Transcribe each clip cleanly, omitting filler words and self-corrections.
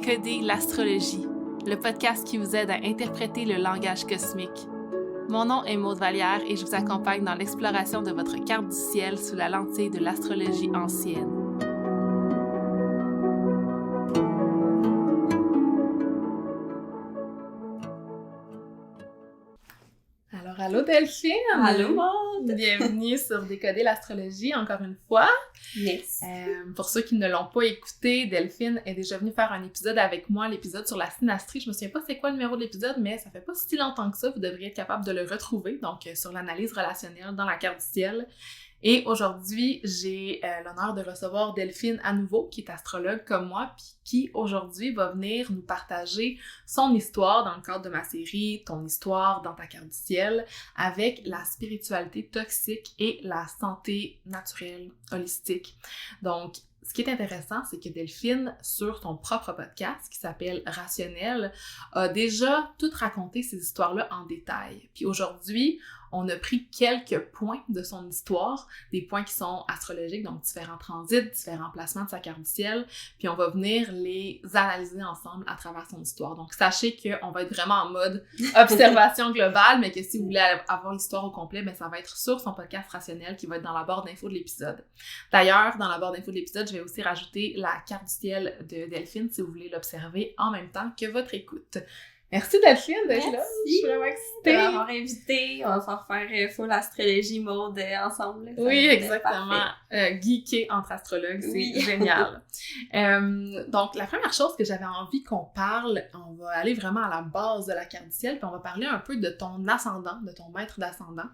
Décoder l'astrologie, le podcast qui vous aide à interpréter le langage cosmique. Mon nom est Maude Vallière et je vous accompagne dans l'exploration de votre carte du ciel sous la lentille de l'astrologie ancienne. Alors, allô Delphine! Allô Maude! Bienvenue sur Décoder l'astrologie, encore une fois. Yes! Pour ceux qui ne l'ont pas écouté, Delphine est déjà venue faire un épisode avec moi, l'épisode sur la synastrie. Je me souviens pas c'est quoi le numéro de l'épisode, mais ça fait pas si longtemps que ça, vous devriez être capable de le retrouver, donc sur l'analyse relationnelle dans la carte du ciel. Et aujourd'hui, j'ai l'honneur de recevoir Delphine à nouveau, qui est astrologue comme moi, puis qui aujourd'hui va venir nous partager son histoire dans le cadre de ma série « Ton histoire dans ta carte du ciel » avec la spiritualité toxique et la santé naturelle, holistique. Donc, ce qui est intéressant, c'est que Delphine, sur son propre podcast qui s'appelle Rationnel, a déjà tout raconté ces histoires-là en détail. Puis aujourd'hui, on a pris quelques points de son histoire, des points qui sont astrologiques, donc différents transits, différents placements de sa carte du ciel, puis on va venir les analyser ensemble à travers son histoire. Donc sachez qu'on va être vraiment en mode observation globale, mais que si vous voulez avoir l'histoire au complet, ben ça va être sur son podcast Rationnel qui va être dans la barre d'infos de l'épisode. D'ailleurs, dans la barre d'infos de l'épisode, je vais aussi rajouter la carte du ciel de Delphine si vous voulez l'observer en même temps que votre écoute. Merci Delphine d'être là, je suis vraiment excitée de m'avoir invitée. On va faire full astrologie Maude ensemble. Oui, exactement. Geeker entre astrologues, c'est génial. Donc, la première chose que j'avais envie qu'on parle, on va aller vraiment à la base de la carte du ciel, puis on va parler un peu de ton ascendant, de ton maître d'ascendant,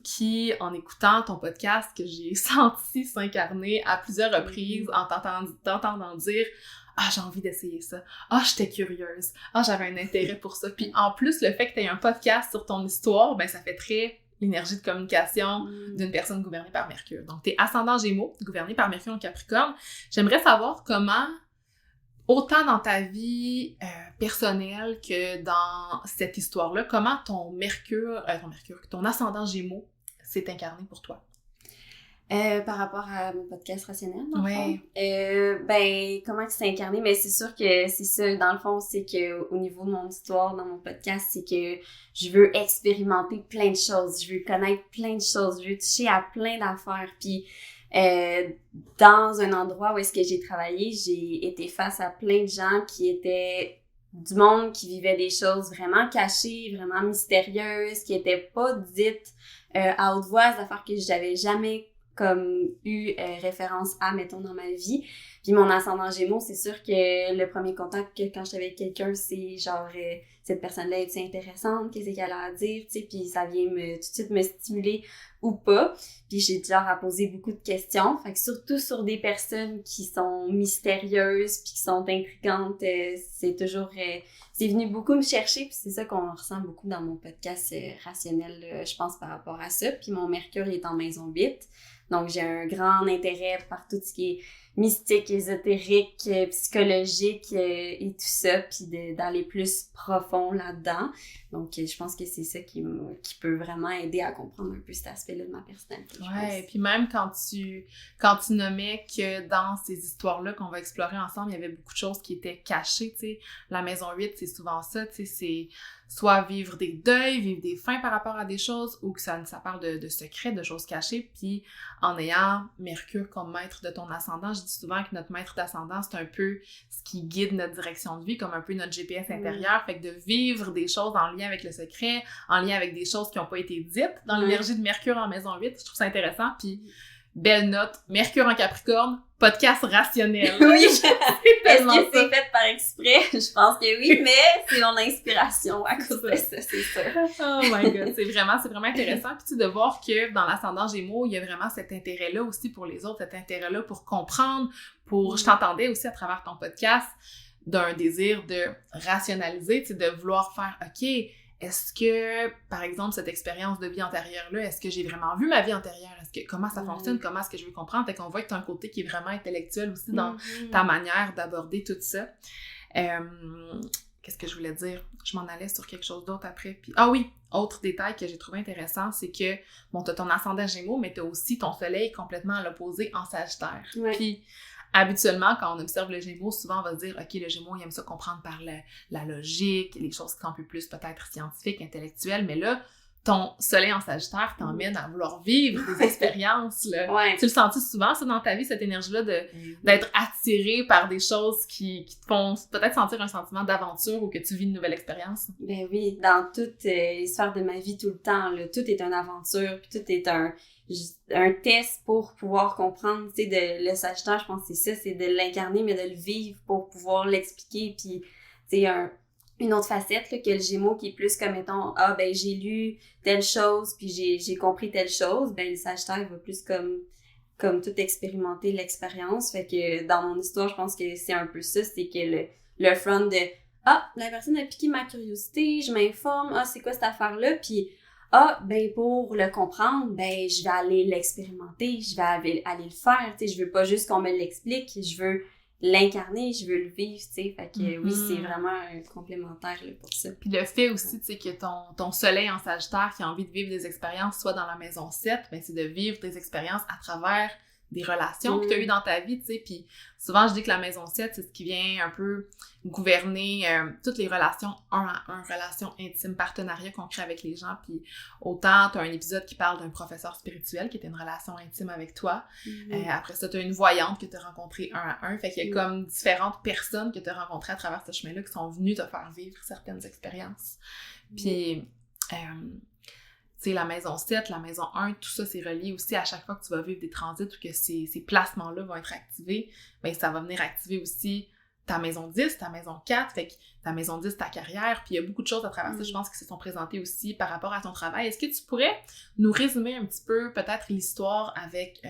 qui, en écoutant ton podcast, que j'ai senti s'incarner à plusieurs reprises en t'entendant dire « Ah, j'ai envie d'essayer ça. Ah, j'étais curieuse. Ah, j'avais un intérêt pour ça. » Puis en plus, le fait que tu aies un podcast sur ton histoire, ben ça fait très l'énergie de communication d'une personne gouvernée par Mercure. Donc, t'es ascendant Gémeaux, gouverné par Mercure en Capricorne. J'aimerais savoir comment, autant dans ta vie personnelle que dans cette histoire-là, comment ton ascendant Gémeaux s'est incarné pour toi. Par rapport à mon podcast Rationnel, dans le fond. Comment il s'est incarné? Mais c'est sûr que c'est ça, dans le fond, c'est que au niveau de mon histoire, dans mon podcast, c'est que je veux expérimenter plein de choses, je veux connaître plein de choses, je veux toucher à plein d'affaires. Puis, dans un endroit où est-ce que j'ai travaillé, j'ai été face à plein de gens qui étaient du monde qui vivait des choses vraiment cachées, vraiment mystérieuses, qui étaient pas dites à haute voix, des affaires que j'avais jamais comme eu référence à, mettons, dans ma vie. Puis mon ascendant Gémeaux, c'est sûr que le premier contact que quand je suis avec quelqu'un, c'est genre, cette personne-là est intéressante, qu'est-ce qu'elle a à dire, tu sais, puis ça vient tout de suite me stimuler ou pas. Puis j'ai genre à poser beaucoup de questions. Fait que surtout sur des personnes qui sont mystérieuses puis qui sont intrigantes, c'est toujours... c'est venu beaucoup me chercher, puis c'est ça qu'on ressent beaucoup dans mon podcast Rationnel, je pense, par rapport à ça. Puis mon Mercure est en maison 8. Donc, j'ai un grand intérêt par tout ce qui est mystique, ésotérique, psychologique et tout ça, puis d'aller plus profond là-dedans. Donc, je pense que c'est ça qui peut vraiment aider à comprendre un peu cet aspect-là de ma personnalité. Ouais, puis même quand tu nommais que dans ces histoires-là qu'on va explorer ensemble, il y avait beaucoup de choses qui étaient cachées, tu sais. La maison 8, c'est souvent ça, tu sais, c'est soit vivre des deuils, vivre des fins par rapport à des choses, ou que ça parle de secrets, de choses cachées, puis en ayant Mercure comme maître de ton ascendant, je dis souvent que notre maître d'ascendant, c'est un peu ce qui guide notre direction de vie, comme un peu notre GPS intérieur, fait que de vivre des choses en lien avec le secret, en lien avec des choses qui n'ont pas été dites dans l'énergie de Mercure en maison 8, je trouve ça intéressant, puis belle note, Mercure en Capricorne, podcast Rationnel. Oui, est-ce que c'est fait par exprès? Je pense que oui, mais c'est mon inspiration à cause de ça, c'est ça. Oh my god, c'est vraiment intéressant. Puis tu sais, de voir que dans l'ascendant Gémeaux, il y a vraiment cet intérêt-là aussi pour les autres, cet intérêt-là pour comprendre, je t'entendais aussi à travers ton podcast, d'un désir de rationaliser, tu sais, de vouloir faire, OK, est-ce que, par exemple, cette expérience de vie antérieure-là, est-ce que j'ai vraiment vu ma vie antérieure? Comment ça fonctionne? Comment est-ce que je veux comprendre? Fait qu'on voit que tu as un côté qui est vraiment intellectuel aussi dans ta manière d'aborder tout ça. Qu'est-ce que je voulais dire? Je m'en allais sur quelque chose d'autre après. Puis, ah oui, autre détail que j'ai trouvé intéressant, c'est que, bon, t'as ton ascendant Gémeaux, mais t'as aussi ton soleil complètement à l'opposé en Sagittaire. Ouais. Puis, habituellement, quand on observe le Gémeaux, souvent on va se dire, OK, le Gémeaux, il aime ça comprendre par la logique, les choses qui sont un peu plus peut-être scientifiques, intellectuelles, mais là, ton soleil en Sagittaire t'emmène à vouloir vivre des expériences, là. Ouais. Tu le sens-tu souvent, ça, dans ta vie, cette énergie-là d'être attiré par des choses qui te font peut-être sentir un sentiment d'aventure ou que tu vis une nouvelle expérience? Ben oui, dans toute l'histoire de ma vie, tout le temps, là, tout est une aventure, puis tout est un test pour pouvoir comprendre, tu sais, le Sagittaire, je pense que c'est ça, c'est de l'incarner, mais de le vivre pour pouvoir l'expliquer, puis, tu sais, une autre facette, là, que le Gémeaux qui est plus comme, mettons, ah, ben, j'ai lu telle chose, puis j'ai compris telle chose, ben, le Sagittaire, il va plus comme tout expérimenter l'expérience, fait que dans mon histoire, je pense que c'est un peu ça, c'est que le front de, ah, la personne a piqué ma curiosité, je m'informe, ah, c'est quoi cette affaire-là, puis ah, ben, pour le comprendre, ben, je vais aller l'expérimenter, je vais aller le faire, tu sais, je veux pas juste qu'on me l'explique, je veux l'incarner, je veux le vivre, tu sais, fait que oui, c'est vraiment un complémentaire là, pour ça. Puis le fait aussi, tu sais, que ton soleil en Sagittaire qui a envie de vivre des expériences, soit dans la maison 7, ben c'est de vivre des expériences à travers des relations que tu as eues dans ta vie, tu sais, puis souvent je dis que la maison 7, c'est ce qui vient un peu gouverner toutes les relations 1 à 1, relations intimes, partenariats qu'on crée avec les gens, puis autant tu as un épisode qui parle d'un professeur spirituel qui était une relation intime avec toi, après ça tu as une voyante que tu as rencontrée 1 à 1, fait qu'il y a comme différentes personnes que tu as rencontrées à travers ce chemin-là qui sont venues te faire vivre certaines expériences. Puis tu sais, la maison 7, la maison 1, tout ça, c'est relié aussi à chaque fois que tu vas vivre des transits ou que ces placements-là vont être activés, bien, ça va venir activer aussi ta maison 10, ta maison 4, fait que ta maison 10, ta carrière, puis il y a beaucoup de choses à travers ça, je pense, qui se sont présentées aussi par rapport à ton travail. Est-ce que tu pourrais nous résumer un petit peu, peut-être, l'histoire avec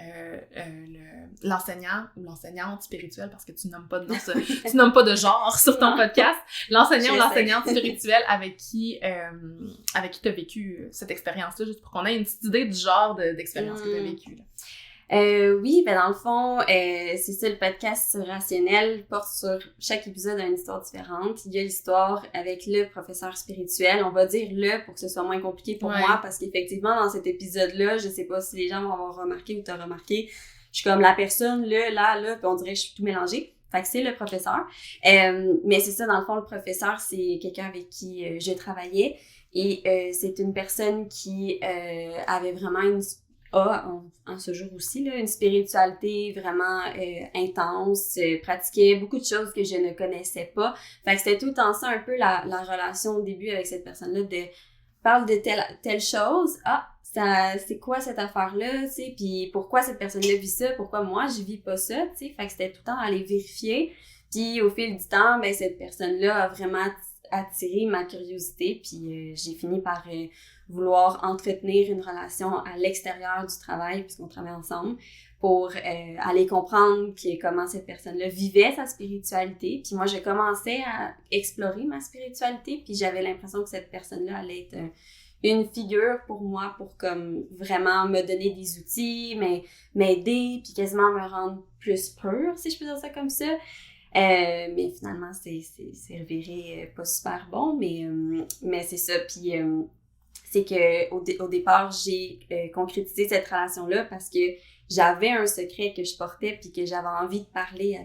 l'enseignant ou l'enseignante spirituelle, parce que tu nommes pas de nom, tu nommes pas de genre sur ton podcast, l'enseignant ou l'enseignante spirituelle avec qui tu as vécu cette expérience-là, juste pour qu'on ait une petite idée du genre d'expérience que tu as vécue, là. Oui, ben dans le fond, c'est ça, le podcast rationnel porte sur chaque épisode une histoire différente. Il y a l'histoire avec le professeur spirituel, on va dire le pour que ce soit moins compliqué pour moi, parce qu'effectivement, dans cet épisode-là, je sais pas si les gens vont avoir remarqué ou t'as remarqué, je suis comme la personne, là, puis on dirait que je suis tout mélangée. Fait que c'est le professeur. Mais c'est ça, dans le fond, le professeur, c'est quelqu'un avec qui je travaillais et c'est une personne qui avait vraiment en ce jour aussi, là, une spiritualité vraiment intense, pratiquait beaucoup de choses que je ne connaissais pas. Fait que c'était tout le temps ça, un peu la relation au début avec cette personne-là, de parle de telle chose, c'est quoi cette affaire-là, tu sais, puis pourquoi cette personne-là vit ça, pourquoi moi je vis pas ça, tu sais, fait que c'était tout le temps à aller vérifier, puis au fil du temps, ben cette personne-là a vraiment attiré ma curiosité, puis j'ai fini par vouloir entretenir une relation à l'extérieur du travail, puisqu'on travaille ensemble, pour aller comprendre comment cette personne-là vivait sa spiritualité. Puis moi, je commençais à explorer ma spiritualité, puis j'avais l'impression que cette personne-là allait être une figure pour moi, pour comme vraiment me donner des outils, m'aider, puis quasiment me rendre plus pure, si je peux dire ça comme ça. Mais finalement, c'est reviré pas super bon, mais c'est ça. Puis c'est que au départ, j'ai concrétisé cette relation-là parce que j'avais un secret que je portais puis que j'avais envie de parler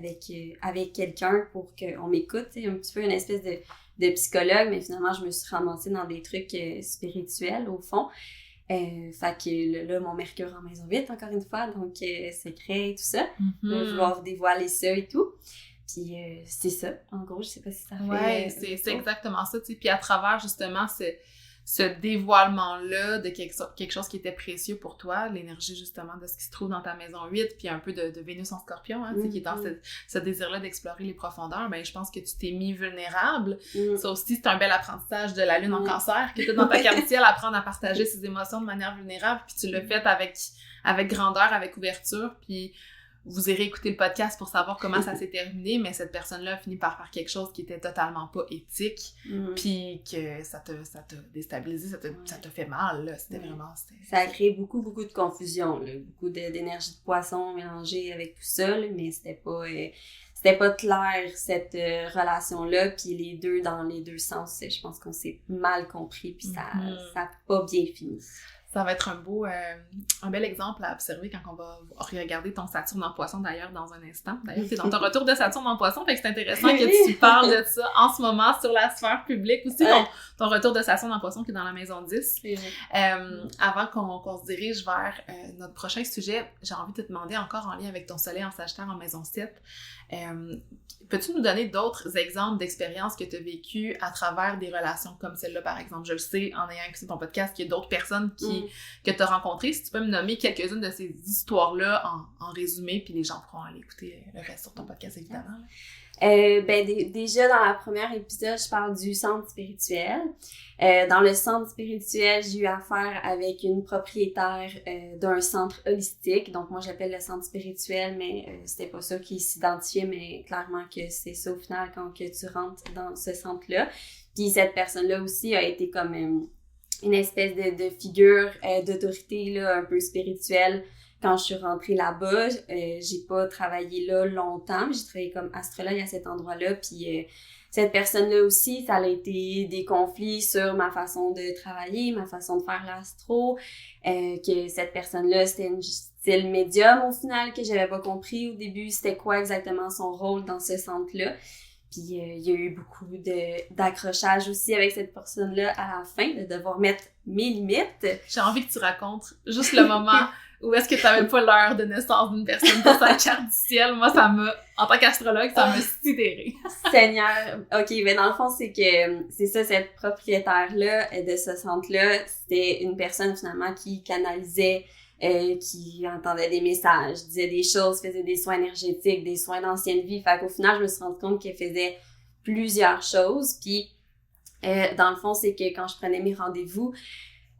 avec quelqu'un pour qu'on m'écoute, tu sais, un petit peu une espèce de psychologue, mais finalement, je me suis ramassée dans des trucs spirituels, au fond. Fait que là, mon Mercure en maison 8, encore une fois, donc secret et tout ça, vouloir dévoiler ça et tout. Puis c'est ça, en gros, je sais pas si ça fait... Ouais, c'est exactement ça, tu sais, puis à travers, justement, ce dévoilement-là de quelque chose qui était précieux pour toi, l'énergie, justement, de ce qui se trouve dans ta maison 8, puis un peu de Vénus en Scorpion, hein, tu sais, qui est dans ce désir-là d'explorer les profondeurs, ben je pense que tu t'es mis vulnérable. Ça aussi, c'est un bel apprentissage de la Lune en Cancer, que tu dans ta carte ciel, apprendre à partager ses émotions de manière vulnérable, puis tu l'as fait avec grandeur, avec ouverture, puis vous irez écouter le podcast pour savoir comment ça s'est terminé, mais cette personne-là a fini par faire quelque chose qui était totalement pas éthique, puis que ça t'a déstabilisé, ça t'a fait mal, là. C'était vraiment... Ça a créé beaucoup de confusion, là. Beaucoup d'énergie de poisson mélangée avec tout ça, là, mais c'était pas clair, cette relation-là, puis les deux dans les deux sens, je pense qu'on s'est mal compris, puis ça a pas bien fini. Ça va être un bel exemple à observer quand on va regarder ton Saturne en Poisson, d'ailleurs, dans un instant. D'ailleurs, t'es dans ton retour de Saturne en Poisson, fait que c'est intéressant que tu parles de ça en ce moment sur la sphère publique aussi, ton retour de Saturne en Poisson qui est dans la maison 10. Avant qu'on se dirige vers notre prochain sujet, j'ai envie de te demander encore en lien avec ton soleil en Sagittaire en maison 7, peux-tu nous donner d'autres exemples d'expériences que tu as vécues à travers des relations comme celle-là, par exemple? Je le sais, en ayant écouté ton podcast, qu'il y a d'autres personnes que tu as rencontrées. Si tu peux me nommer quelques-unes de ces histoires-là en résumé, puis les gens pourront aller écouter le reste sur ton podcast, évidemment. Déjà, dans la première épisode, je parle du centre spirituel. Dans le centre spirituel, j'ai eu affaire avec une propriétaire d'un centre holistique. Donc, moi, j'appelle le centre spirituel, mais c'était pas ça qui s'identifiait, mais clairement que c'est ça au final quand que tu rentres dans ce centre-là. Puis cette personne-là aussi a été comme une espèce de figure d'autorité là, un peu spirituelle. Quand je suis rentrée là-bas, j'ai pas travaillé là longtemps, mais j'ai travaillé comme astrologue à cet endroit-là, puis cette personne-là aussi, ça a été des conflits sur ma façon de travailler, ma façon de faire l'astro, que cette personne-là, c'était une style médium au final, que j'avais pas compris au début c'était quoi exactement son rôle dans ce centre-là. Puis il y a eu beaucoup d'accrochage aussi avec cette personne-là à la fin, de devoir mettre mes limites. J'ai envie que tu racontes juste le moment où est-ce que tu n'avais pas l'heure de naissance d'une personne pour sa carte du ciel. Moi, en tant qu'astrologue, ça m'a sidérée. Seigneur! OK, mais dans le fond, c'est ça, cette propriétaire-là de ce centre-là, c'était une personne finalement qui canalisait, qui entendait des messages, disait des choses, faisait des soins énergétiques, des soins d'ancienne vie. Fait qu'au final, je me suis rendu compte qu'elle faisait plusieurs choses. Puis, dans le fond, c'est que quand je prenais mes rendez-vous,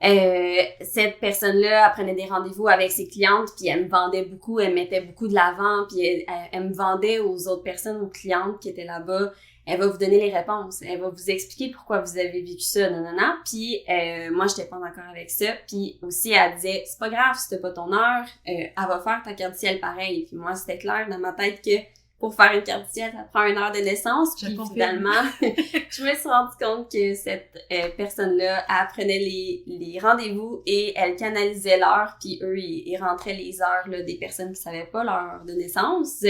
cette personne-là, elle prenait des rendez-vous avec ses clientes, puis elle me vendait beaucoup, elle mettait beaucoup de l'avant, puis elle me vendait aux autres personnes, aux clientes qui étaient là-bas. Elle va vous donner les réponses, elle va vous expliquer pourquoi vous avez vécu ça, nanana. Puis moi, j'étais pas d'accord avec ça. Puis aussi, elle disait, c'est pas grave si t'as pas ton heure, elle va faire ta carte du ciel pareil. Puis moi, c'était clair dans ma tête que pour faire une carte du ciel, ça prend 1 heure de naissance. Puis finalement, je me suis rendu compte que cette personne-là, elle prenait les rendez-vous et elle canalisait l'heure, puis eux, ils rentraient les heures là, des personnes qui savaient pas leur heure de naissance.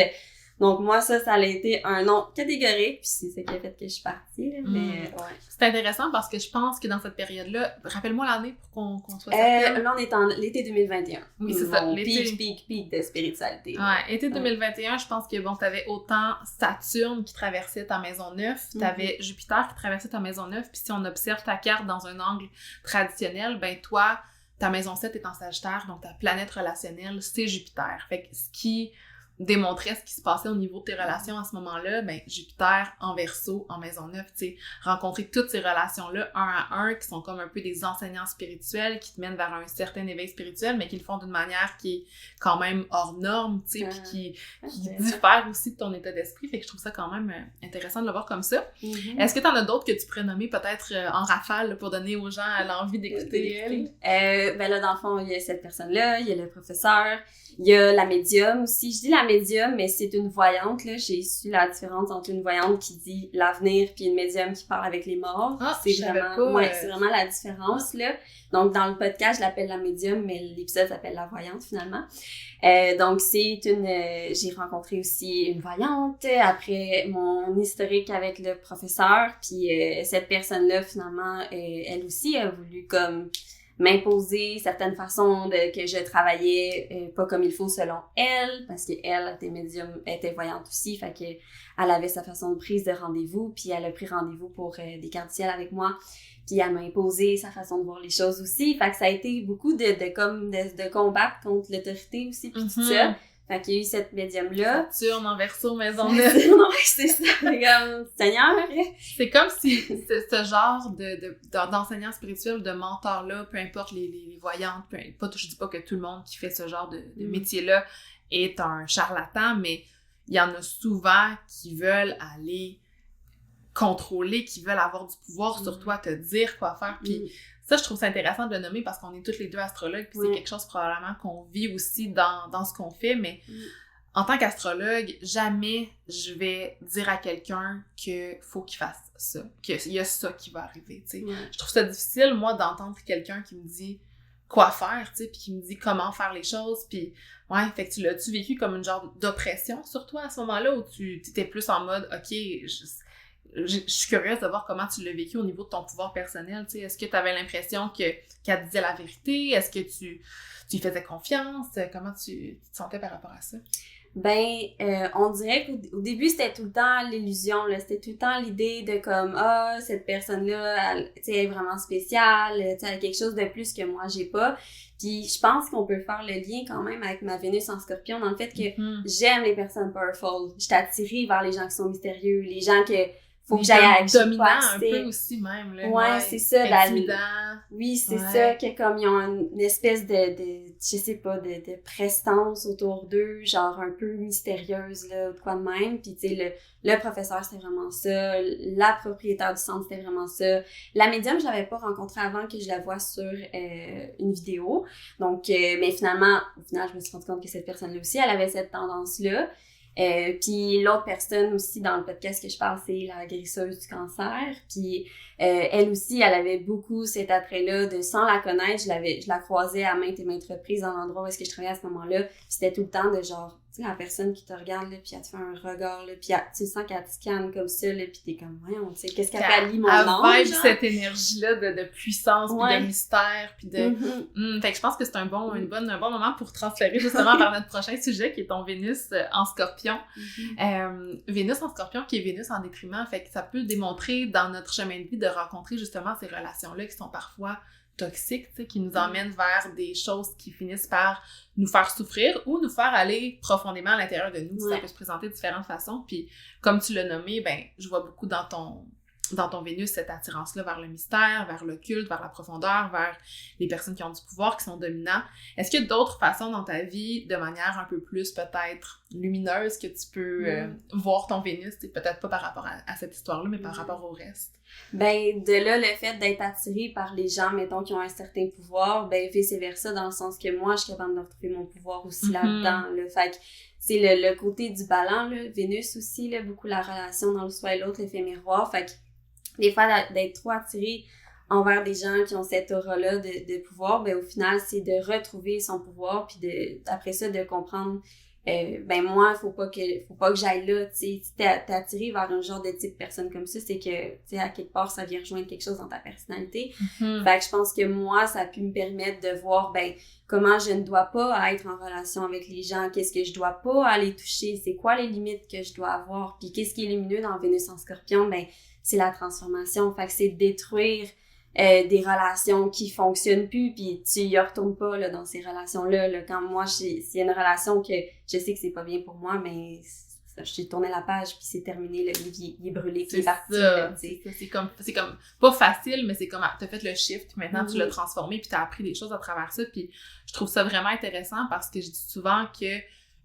Donc moi, ça a été un non catégorique, puis c'est ça qui a fait que je suis partie. Là, mais ouais. C'est intéressant parce que je pense que dans cette période-là, rappelle-moi l'année pour qu'on soit certain. Là, on est en l'été 2021. Oui, c'est ça. Pic de spiritualité. Ouais, été 2021, je pense que bon, t'avais autant Saturne qui traversait ta maison 9, t'avais Jupiter qui traversait ta maison 9, puis si on observe ta carte dans un angle traditionnel, ben toi, ta maison 7 est en Sagittaire, donc ta planète relationnelle, c'est Jupiter. Fait que ce qui démontrait ce qui se passait au niveau de tes relations à ce moment-là, ben Jupiter en Verseau, en maison 9, tu sais, rencontrer toutes ces relations-là, un à un, qui sont comme un peu des enseignants spirituels, qui te mènent vers un certain éveil spirituel, mais qui le font d'une manière qui est quand même hors norme, tu sais, puis qui diffère aussi de ton état d'esprit, fait que je trouve ça quand même intéressant de le voir comme ça. Est-ce que t'en as d'autres que tu pourrais nommer peut-être en rafale là, pour donner aux gens l'envie d'écouter elle? Ben là, dans le fond, il y a cette personne-là, il y a le professeur, il y a la médium aussi. Je dis la médium, mais c'est une voyante, là. J'ai su la différence entre une voyante qui dit l'avenir puis une médium qui parle avec les morts. C'est vraiment la différence, là. Donc, dans le podcast, je l'appelle la médium, mais l'épisode s'appelle la voyante, finalement. Donc, j'ai rencontré aussi une voyante après mon historique avec le professeur, puis cette personne-là, finalement, elle aussi a voulu comme m'imposer certaines façons que je travaillais pas comme il faut selon elle, parce qu'elle était médium, était voyante aussi, fait que elle avait sa façon de prise de rendez-vous, puis elle a pris rendez-vous pour des cartes du ciel avec moi, puis elle m'a imposé sa façon de voir les choses aussi, fait que ça a été beaucoup de combattre contre l'autorité aussi, puis tout ça. Fait qu'il y a eu cette médium-là. Saturne en Verseau, maison 9. C'est ça. Comme, Seigneur. C'est comme si ce genre d'enseignant spirituel, de mentor-là, peu importe les voyantes, je dis pas que tout le monde qui fait ce genre de métier-là est un charlatan, mais il y en a souvent qui veulent aller contrôler, qui veulent avoir du pouvoir sur toi, te dire quoi faire, puis ça, je trouve ça intéressant de le nommer parce qu'on est toutes les deux astrologues, puis c'est quelque chose probablement qu'on vit aussi dans ce qu'on fait, mais en tant qu'astrologue, jamais je vais dire à quelqu'un qu'il faut qu'il fasse ça, qu'il y a ça qui va arriver, tu sais. Je trouve ça difficile, moi, d'entendre quelqu'un qui me dit quoi faire, tu sais, puis qui me dit comment faire les choses, puis ouais, fait que tu l'as-tu vécu comme une genre d'oppression sur toi à ce moment-là, ou tu étais plus en mode, ok, je suis curieuse de voir comment tu l'as vécu au niveau de ton pouvoir personnel, tu sais, est-ce que tu avais l'impression qu'elle disait la vérité, est-ce que tu lui faisais confiance, comment tu te sentais par rapport à ça? Ben, on dirait qu'au début, c'était tout le temps l'illusion, là. C'était tout le temps l'idée de comme, ah, cette personne-là, elle, tu sais, elle est vraiment spéciale, tu sais, elle a quelque chose de plus que moi, j'ai pas. Puis je pense qu'on peut faire le lien quand même avec ma Vénus en Scorpion dans le fait que j'aime les personnes powerful. Je suis attirée vers les gens qui sont mystérieux, les gens que faut que j'aille avec dominant un peu aussi même là. Ouais, c'est ça, intimidant. Oui, c'est ça, que comme ils ont une espèce de je sais pas, de prestance autour d'eux, genre un peu mystérieuse là, ou de quoi de même. Puis tu sais, le professeur c'était vraiment ça, la propriétaire du centre c'était vraiment ça. La médium, je l'avais pas rencontrée avant que je la vois sur une vidéo. Donc mais finalement, au final, je me suis rendu compte que cette personne-là aussi, elle avait cette tendance-là. Puis l'autre personne aussi dans le podcast que je parle, c'est la guérisseuse du cancer. Puis elle aussi, elle avait beaucoup cet attrait-là de sans la connaître, je la croisais à maintes et maintes reprises dans l'endroit où est-ce que je travaillais à ce moment-là. Puis c'était tout le temps de genre, tu sais, la personne qui te regarde là, puis elle te fait un regard là, puis tu sens qu'elle te scanne comme ça là, puis t'es comme voyons, tu sais, qu'est-ce qu'elle pallie mon nom. Elle vibe cette énergie-là de puissance, puis de mystère, puis de. Fait que je pense que c'est un bon moment pour transférer justement vers notre prochain sujet qui est ton Vénus en Scorpion. Vénus en Scorpion qui est Vénus en détriment, fait que ça peut démontrer dans notre chemin de vie de rencontrer justement ces relations-là qui sont parfois toxiques, tu sais, qui nous emmènent vers des choses qui finissent par nous faire souffrir ou nous faire aller profondément à l'intérieur de nous. Ça peut se présenter de différentes façons. Puis, comme tu l'as nommé, ben, je vois beaucoup dans ton Vénus cette attirance-là vers le mystère, vers l'occulte, vers la profondeur, vers les personnes qui ont du pouvoir, qui sont dominants. Est-ce qu'il y a d'autres façons dans ta vie, de manière un peu plus peut-être lumineuse, que tu peux voir ton Vénus, peut-être pas par rapport à cette histoire-là, mais par rapport au reste? Ben, de là, le fait d'être attiré par les gens, mettons, qui ont un certain pouvoir, ben, vice-versa, dans le sens que moi, je suis capable de retrouver mon pouvoir aussi là-dedans, là. Fait que c'est le côté du ballon, là. Vénus aussi, là, beaucoup la relation dans le soi et l'autre, l'effet miroir. Fait que des fois, d'être trop attiré envers des gens qui ont cette aura-là de pouvoir, ben, au final, c'est de retrouver son pouvoir, puis après ça, de comprendre ben moi, faut pas que j'aille là, tu sais, si t'es attiré vers un genre de type de personne comme ça, c'est que, tu sais, à quelque part, ça vient rejoindre quelque chose dans ta personnalité. Fait que je pense que moi, ça a pu me permettre de voir, ben, comment je ne dois pas être en relation avec les gens, qu'est-ce que je dois pas aller toucher, c'est quoi les limites que je dois avoir, puis qu'est-ce qui est lumineux dans Vénus en Scorpion, ben, c'est la transformation, fait que c'est détruire des relations qui fonctionnent plus, puis tu y retournes pas là dans ces relations-là. Là. Quand moi, s'il y a une relation que je sais que c'est pas bien pour moi, mais j'ai tourné la page puis c'est terminé, le livre il est brûlé, puis il est parti. Là, c'est comme pas facile, mais c'est comme t'as fait le shift, puis maintenant tu l'as transformé, puis t'as appris des choses à travers ça, puis je trouve ça vraiment intéressant parce que je dis souvent que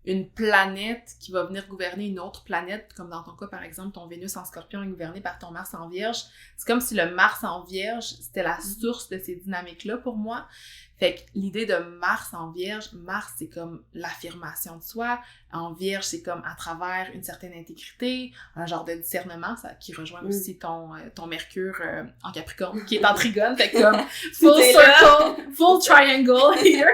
une planète qui va venir gouverner une autre planète, comme dans ton cas, par exemple, ton Vénus en Scorpion est gouverné par ton Mars en Vierge. C'est comme si le Mars en Vierge, c'était la source de ces dynamiques-là pour moi. Fait que l'idée de Mars en Vierge, Mars, c'est comme l'affirmation de soi. En Vierge, c'est comme à travers une certaine intégrité, un genre de discernement, ça qui rejoint aussi ton Mercure en Capricorne, qui est en Trigone. Fait que comme full circle, full triangle here.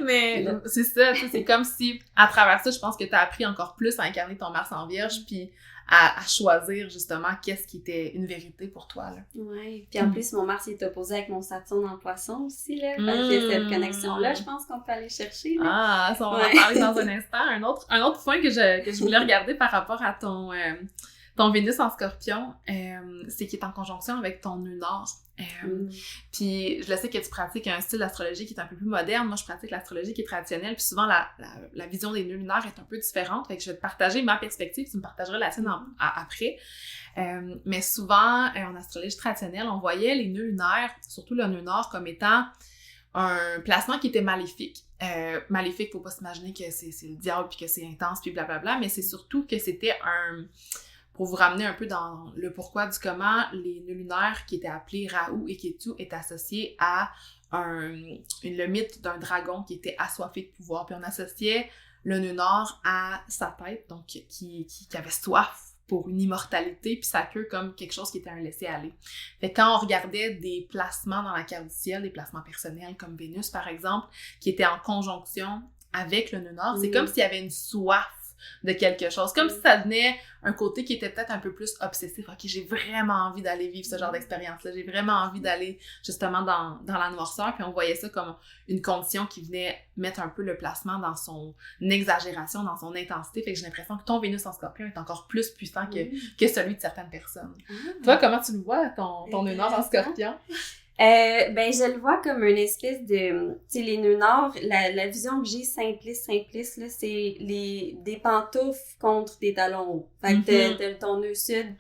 Mais c'est ça, c'est comme si, à travers ça, je pense que t'as appris encore plus à incarner ton Mars en Vierge, puis à choisir justement qu'est-ce qui était une vérité pour toi, là. Ouais, puis en plus, mon Mars est opposé avec mon Saturne en Poisson aussi, là. Fait que cette connexion-là, je pense qu'on peut aller chercher, là. Ah, ça, on va en parler dans un instant. Un autre point que je voulais regarder par rapport à ton Vénus en Scorpion, c'est qu'il est en conjonction avec ton nœud nord. Puis je le sais que tu pratiques un style d'astrologie qui est un peu plus moderne. Moi, je pratique l'astrologie qui est traditionnelle. Puis souvent, la vision des nœuds lunaires est un peu différente. Fait que je vais te partager ma perspective. Tu me partageras la tienne après. Mais souvent, en astrologie traditionnelle, on voyait les nœuds lunaires, surtout le nœud nord, comme étant un placement qui était maléfique. Maléfique, faut pas s'imaginer que c'est le diable puis que c'est intense puis blablabla, mais c'est surtout que c'était pour vous ramener un peu dans le pourquoi du comment, les nœuds lunaires qui étaient appelés Rahu et Ketu est associé à le mythe d'un dragon qui était assoiffé de pouvoir. Puis on associait le nœud nord à sa tête, donc qui avait soif pour une immortalité, puis sa queue comme quelque chose qui était un laisser-aller. Fait que quand on regardait des placements dans la carte du ciel, des placements personnels comme Vénus par exemple, qui étaient en conjonction avec le nœud nord, c'est comme s'il y avait une soif de quelque chose, comme si ça devenait un côté qui était peut-être un peu plus obsessif. Ok, j'ai vraiment envie d'aller vivre ce genre d'expérience-là, j'ai vraiment envie d'aller justement dans la noirceur, puis on voyait ça comme une condition qui venait mettre un peu le placement dans son exagération, dans son intensité. Fait que j'ai l'impression que ton Vénus en Scorpion est encore plus puissant que celui de certaines personnes. Toi, comment tu le vois, ton nœud nord en Scorpion? Ben, je le vois comme une espèce de, tu sais, les nœuds nord, la vision que j'ai simpliste, là, c'est des pantoufles contre des talons hauts. Fait que t'as ton nœud sud,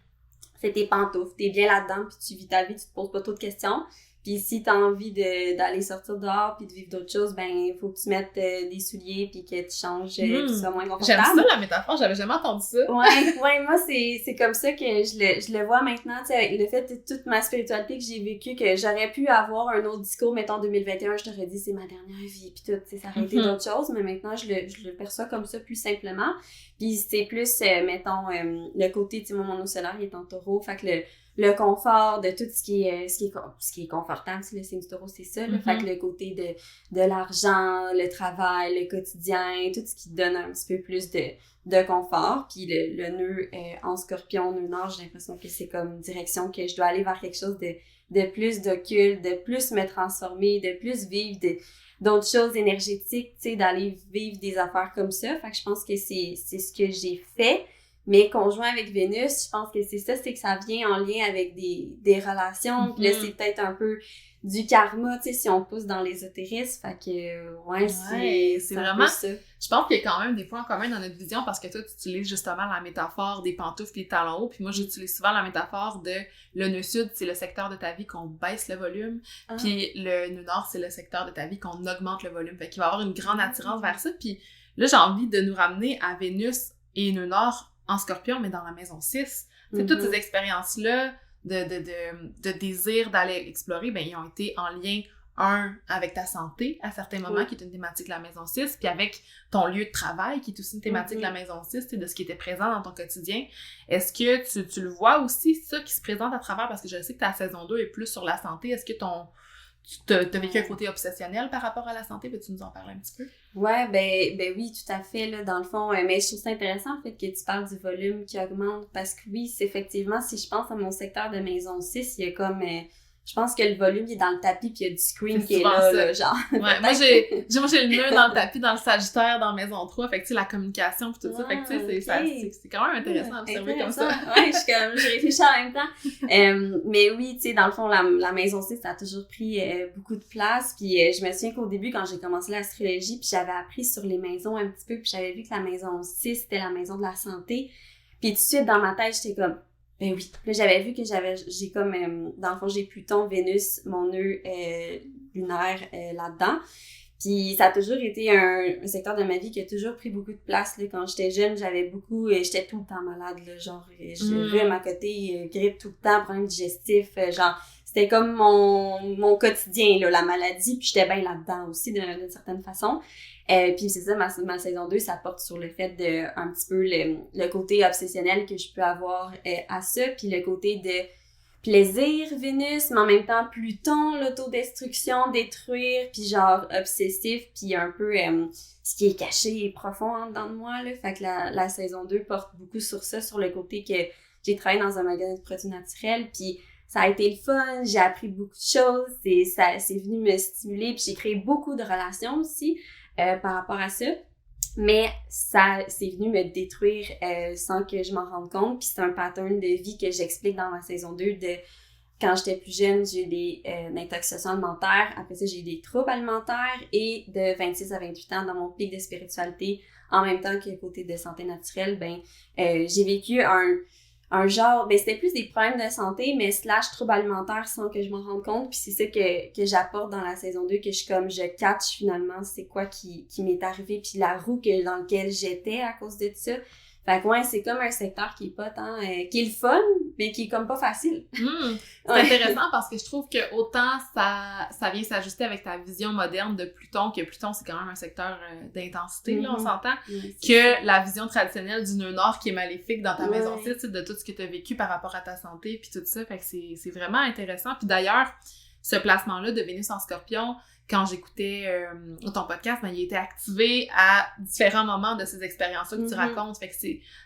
c'est tes pantoufles, t'es bien là-dedans, puis tu vis ta vie, tu te poses pas trop de questions. Puis si t'as envie d'aller sortir dehors puis de vivre d'autres choses, ben il faut que tu mettes des souliers puis que tu changes puis que tu sois moins confortable. J'aime ça la métaphore, j'avais jamais entendu ça. Ouais, moi c'est comme ça que je le vois maintenant, tu sais, avec le fait de toute ma spiritualité que j'ai vécue, que j'aurais pu avoir un autre discours, mettons 2021, je t'aurais dit c'est ma dernière vie puis tout, tu sais, ça aurait été d'autres choses, mais maintenant je le perçois comme ça plus simplement. Puis c'est plus, mettons, le côté, tu sais, mon nœud solaire il est en taureau, fait que le confort de tout ce qui est confortable, c'est le signe du taureau, c'est ça, là. Fait que le côté de l'argent, le travail, le quotidien, tout ce qui te donne un petit peu plus de confort. Puis le nœud en Scorpion, nœud nord, j'ai l'impression que c'est comme une direction que je dois aller vers quelque chose de plus d'occulte, de plus me transformer, de plus vivre d'autres choses énergétiques, tu sais, d'aller vivre des affaires comme ça. Fait que je pense que c'est ce que j'ai fait. Mais conjoint avec Vénus, je pense que c'est ça, c'est que ça vient en lien avec des relations. Puis là, c'est peut-être un peu du karma, tu sais, si on pousse dans l'ésotérisme. Fait que, c'est vraiment ça. Je pense qu'il y a quand même des points en commun dans notre vision parce que toi, tu utilises justement la métaphore des pantoufles et des talons hauts. Puis moi, j'utilise souvent la métaphore de le nœud sud, c'est le secteur de ta vie qu'on baisse le volume. Puis le nœud nord, c'est le secteur de ta vie qu'on augmente le volume. Fait qu'il va y avoir une grande attirance vers ça. Puis là, j'ai envie de nous ramener à Vénus et nœud nord en Scorpion, mais dans la maison 6. C'est toutes ces expériences-là de désir d'aller explorer, ben ils ont été en lien, avec ta santé, à certains moments, qui est une thématique de la maison 6, puis avec ton lieu de travail, qui est aussi une thématique de la maison 6, de ce qui était présent dans ton quotidien. Est-ce que tu le vois aussi, ça, qui se présente à travers, parce que je sais que ta saison 2 est plus sur la santé, est-ce que t'as vécu un côté obsessionnel par rapport à la santé? Peux-tu nous en parler un petit peu? Ouais, ben oui, tout à fait, là, dans le fond. Mais je trouve ça intéressant, en fait, que tu parles du volume qui augmente, parce que oui, c'est effectivement, si je pense à mon secteur de maison 6, il y a comme... je pense que le volume, il est dans le tapis, puis il y a du screen qui est là, genre. Ouais, moi, j'ai le nœud dans le tapis, dans le Sagittaire, dans Maison 3, fait que tu sais, la communication, puis tout ça, fait que tu sais, c'est quand même intéressant à observer comme ça. Ouais, je réfléchis en même temps. Mais oui, tu sais, dans le fond, la Maison 6, ça a toujours pris beaucoup de place, puis je me souviens qu'au début, quand j'ai commencé l'astrologie, puis j'avais appris sur les maisons un petit peu, puis j'avais vu que la Maison 6, c'était la maison de la santé, puis tout de suite, dans ma tête, j'étais comme... Ben oui. Là, j'avais vu que j'ai comme, dans le fond, j'ai Pluton, Vénus, mon nœud lunaire là-dedans. Puis ça a toujours été un secteur de ma vie qui a toujours pris beaucoup de place. Là. Quand j'étais jeune, j'étais tout le temps malade. Là, genre, je rhume à côté, grippe tout le temps, problème digestif. Genre, c'était comme mon quotidien, là, la maladie. Puis j'étais bien là-dedans aussi, d'une certaine façon. Puis c'est ça, ma saison 2, ça porte sur le fait de un petit peu le côté obsessionnel que je peux avoir à ça, puis le côté de plaisir, Vénus, mais en même temps Pluton, l'autodestruction, détruire, puis genre obsessif, puis un peu ce qui est caché et profond en dedans de moi, là. Fait que la saison 2 porte beaucoup sur ça, sur le côté que j'ai travaillé dans un magasin de produits naturels, puis ça a été le fun, j'ai appris beaucoup de choses, c'est venu me stimuler, puis j'ai créé beaucoup de relations aussi. Par rapport à ça, mais ça c'est venu me détruire sans que je m'en rende compte, puis c'est un pattern de vie que j'explique dans ma saison 2 de quand j'étais plus jeune, j'ai eu des intoxications alimentaires, après ça j'ai eu des troubles alimentaires, et de 26 à 28 ans, dans mon pic de spiritualité, en même temps que côté de santé naturelle, j'ai vécu un genre, c'était plus des problèmes de santé, mais / troubles alimentaires sans que je m'en rende compte, puis c'est ça que j'apporte dans la saison 2, que je catch finalement c'est quoi qui m'est arrivé, puis la roue dans laquelle j'étais à cause de ça. Fait que ouais, c'est comme un secteur qui est pas tant, qui est le fun, mais qui est comme pas facile. C'est intéressant parce que je trouve que autant ça vient s'ajuster avec ta vision moderne de Pluton, que Pluton, c'est quand même un secteur d'intensité, là, on s'entend, que la vision traditionnelle du nœud nord qui est maléfique dans ta maison 6, de tout ce que tu as vécu par rapport à ta santé, puis tout ça, fait que c'est vraiment intéressant. Puis d'ailleurs, ce placement-là de Vénus en Scorpion, quand j'écoutais ton podcast, ben, il était activé à différents moments de ces expériences-là que tu racontes. Fait que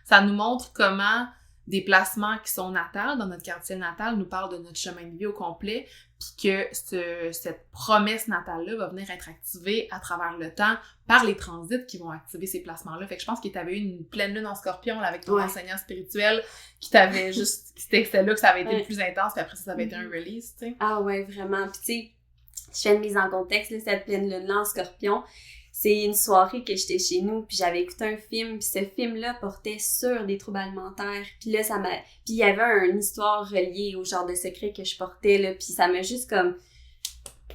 ça nous montre comment des placements qui sont natals, dans notre quartier natal, nous parlent de notre chemin de vie au complet, puis que cette promesse natale-là va venir être activée à travers le temps par les transits qui vont activer ces placements-là. Fait que je pense que tu avais eu une pleine lune en Scorpion là, avec ton enseignant spirituel qui t'avait juste... C'était là que ça avait été le plus intense, puis après ça avait été un release, tu sais. Ah ouais, vraiment. Puis tu sais, je fais une mise en contexte, là, cette pleine lune-là en Scorpion, c'est une soirée que j'étais chez nous, puis j'avais écouté un film, puis ce film-là portait sur des troubles alimentaires. Puis là, puis il y avait une histoire reliée au genre de secret que je portais, là, puis ça m'a juste comme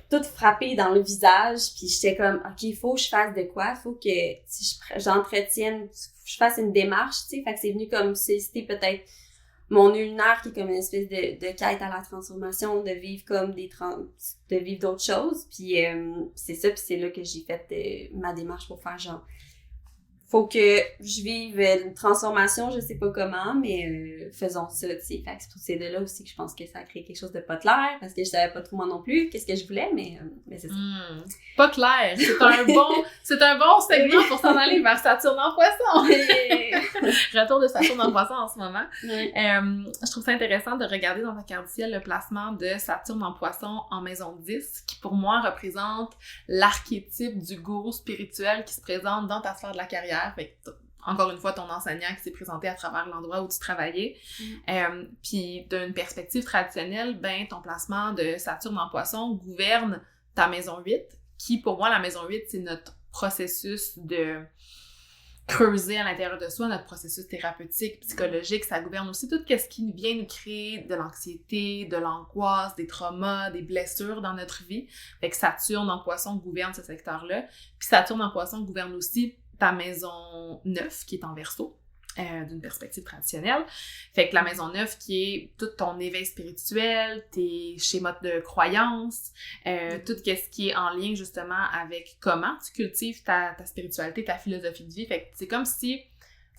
tout frappé dans le visage, puis j'étais comme, OK, il faut que je fasse de quoi, faut que j'entretienne, je fasse une démarche, tu sais, fait que c'est venu comme c'était peut-être mon lunaire qui est comme une espèce de quête à la transformation, de vivre comme de vivre d'autres choses, puis c'est ça, puis c'est là que j'ai fait ma démarche pour faire genre faut que je vive une transformation, je sais pas comment, mais faisons ça, tu sais. Fait que c'est de là aussi que je pense que ça a créé quelque chose de pas clair, parce que je savais pas trop moi non plus qu'est-ce que je voulais, mais c'est ça. Pas clair. C'est un bon segment pour s'en aller vers Saturne en Poisson. Retour de Saturne en Poisson en ce moment. Je trouve ça intéressant de regarder dans ta carte du ciel le placement de Saturne en Poisson en maison 10, qui pour moi représente l'archétype du gourou spirituel qui se présente dans ta sphère de la carrière. Fait que, encore une fois, ton enseignant qui s'est présenté à travers l'endroit où tu travaillais. Puis d'une perspective traditionnelle, ben ton placement de Saturne en Poisson gouverne ta maison 8, qui pour moi, la maison 8, c'est notre processus de creuser à l'intérieur de soi, notre processus thérapeutique, psychologique. Ça gouverne aussi tout ce qui vient nous créer de l'anxiété, de l'angoisse, des traumas, des blessures dans notre vie. Fait que Saturne en Poisson gouverne ce secteur-là. Puis Saturne en Poisson gouverne aussi ta maison 9 qui est en Verseau, d'une perspective traditionnelle. Fait que la maison 9 qui est tout ton éveil spirituel, tes schémas de croyances, tout ce qui est en lien justement avec comment tu cultives ta spiritualité, ta philosophie de vie. Fait que c'est comme si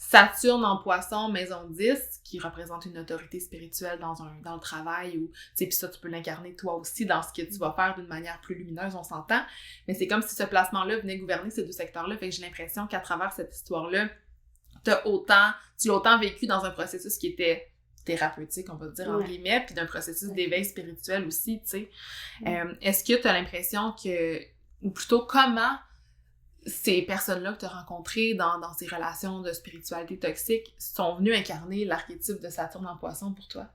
Saturne en Poisson, maison 10, qui représente une autorité spirituelle dans le travail, ou tu sais, puis ça, tu peux l'incarner toi aussi dans ce que tu vas faire d'une manière plus lumineuse, on s'entend, mais c'est comme si ce placement-là venait gouverner ces deux secteurs-là, fait que j'ai l'impression qu'à travers cette histoire-là, tu l'as autant vécu dans un processus qui était thérapeutique, on va dire, entre guillemets, puis d'un processus d'éveil spirituel aussi, tu sais. Est-ce que tu as l'impression que, ou plutôt comment ces personnes-là que tu as rencontrées dans ces relations de spiritualité toxique sont venues incarner l'archétype de Saturne en Poisson pour toi?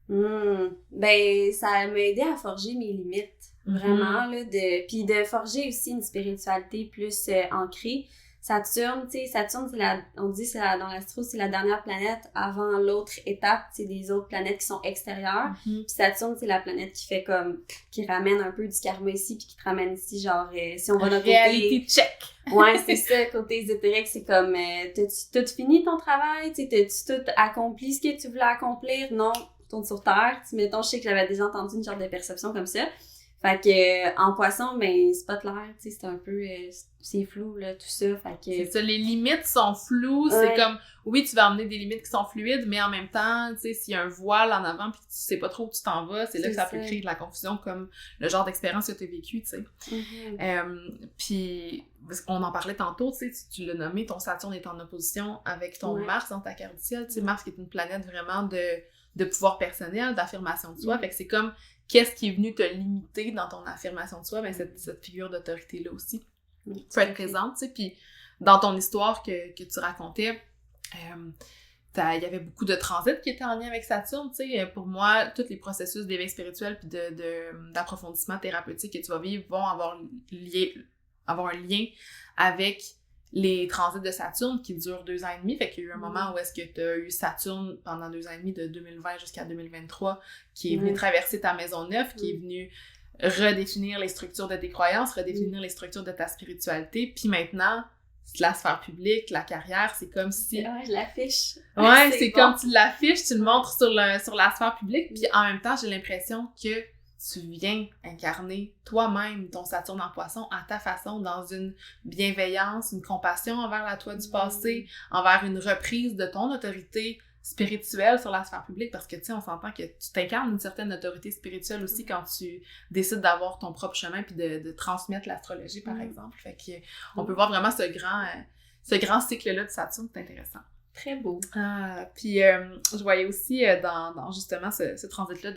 Ben, ça m'a aidé à forger mes limites, vraiment, là, puis de forger aussi une spiritualité plus ancrée. Saturne, tu sais, Saturne, on dit dans l'astro, c'est la dernière planète avant l'autre étape, c'est des autres planètes qui sont extérieures. Puis Saturne, c'est la planète qui ramène un peu du karma ici, puis qui te ramène ici, genre, si on va dans reality check! Ouais, c'est ça, côté ésotérique, c'est comme, t'as-tu tout fini ton travail? Tu sais, t'as-tu tout accompli ce que tu voulais accomplir? Non, tourne sur Terre. Mettons, je sais que j'avais déjà entendu une genre de perception comme ça. Fait que, en Poisson, ben, c'est pas clair, tu sais, c'est un peu, c'est flou, là, tout ça, fait que... C'est ça, les limites sont floues, c'est comme, oui, tu vas emmener des limites qui sont fluides, mais en même temps, tu sais, s'il y a un voile en avant pis tu sais pas trop où tu t'en vas, c'est là que ça peut créer de la confusion, comme le genre d'expérience que tu as vécue, tu sais. Puis, on en parlait tantôt, tu sais, tu l'as nommé, ton Saturne est en opposition avec ton Mars dans ta carte du ciel, tu sais, Mars qui est une planète vraiment de pouvoir personnel, d'affirmation de soi, fait que c'est comme, qu'est-ce qui est venu te limiter dans ton affirmation de soi? Ben, cette figure d'autorité-là aussi peut être présente, tu sais. Puis, dans ton histoire que tu racontais, il y avait beaucoup de transits qui étaient en lien avec Saturne, tu sais. Pour moi, tous les processus d'éveil spirituel puis d'approfondissement thérapeutique que tu vas vivre vont avoir un lien avec les transits de Saturne qui durent 2 ans et demi. Fait qu'il y a eu un moment où est-ce que tu as eu Saturne pendant 2 ans et demi, de 2020 jusqu'à 2023, qui est venu traverser ta maison 9, qui est venu redéfinir les structures de tes croyances, redéfinir les structures de ta spiritualité. Puis maintenant, la sphère publique, la carrière, c'est comme si... Ouais, je l'affiche. Ouais, c'est bon. Comme tu l'affiches, tu le montres sur la sphère publique, puis en même temps, j'ai l'impression que tu viens incarner toi-même ton Saturne en Poisson à ta façon, dans une bienveillance, une compassion envers la toi du passé, envers une reprise de ton autorité spirituelle sur la sphère publique, parce que, tu sais, on s'entend que tu t'incarnes une certaine autorité spirituelle aussi quand tu décides d'avoir ton propre chemin puis de transmettre l'astrologie, par exemple. Fait que on peut voir vraiment ce grand cycle-là de Saturne, c'est intéressant. Très beau. Puis je voyais aussi dans justement ce transit-là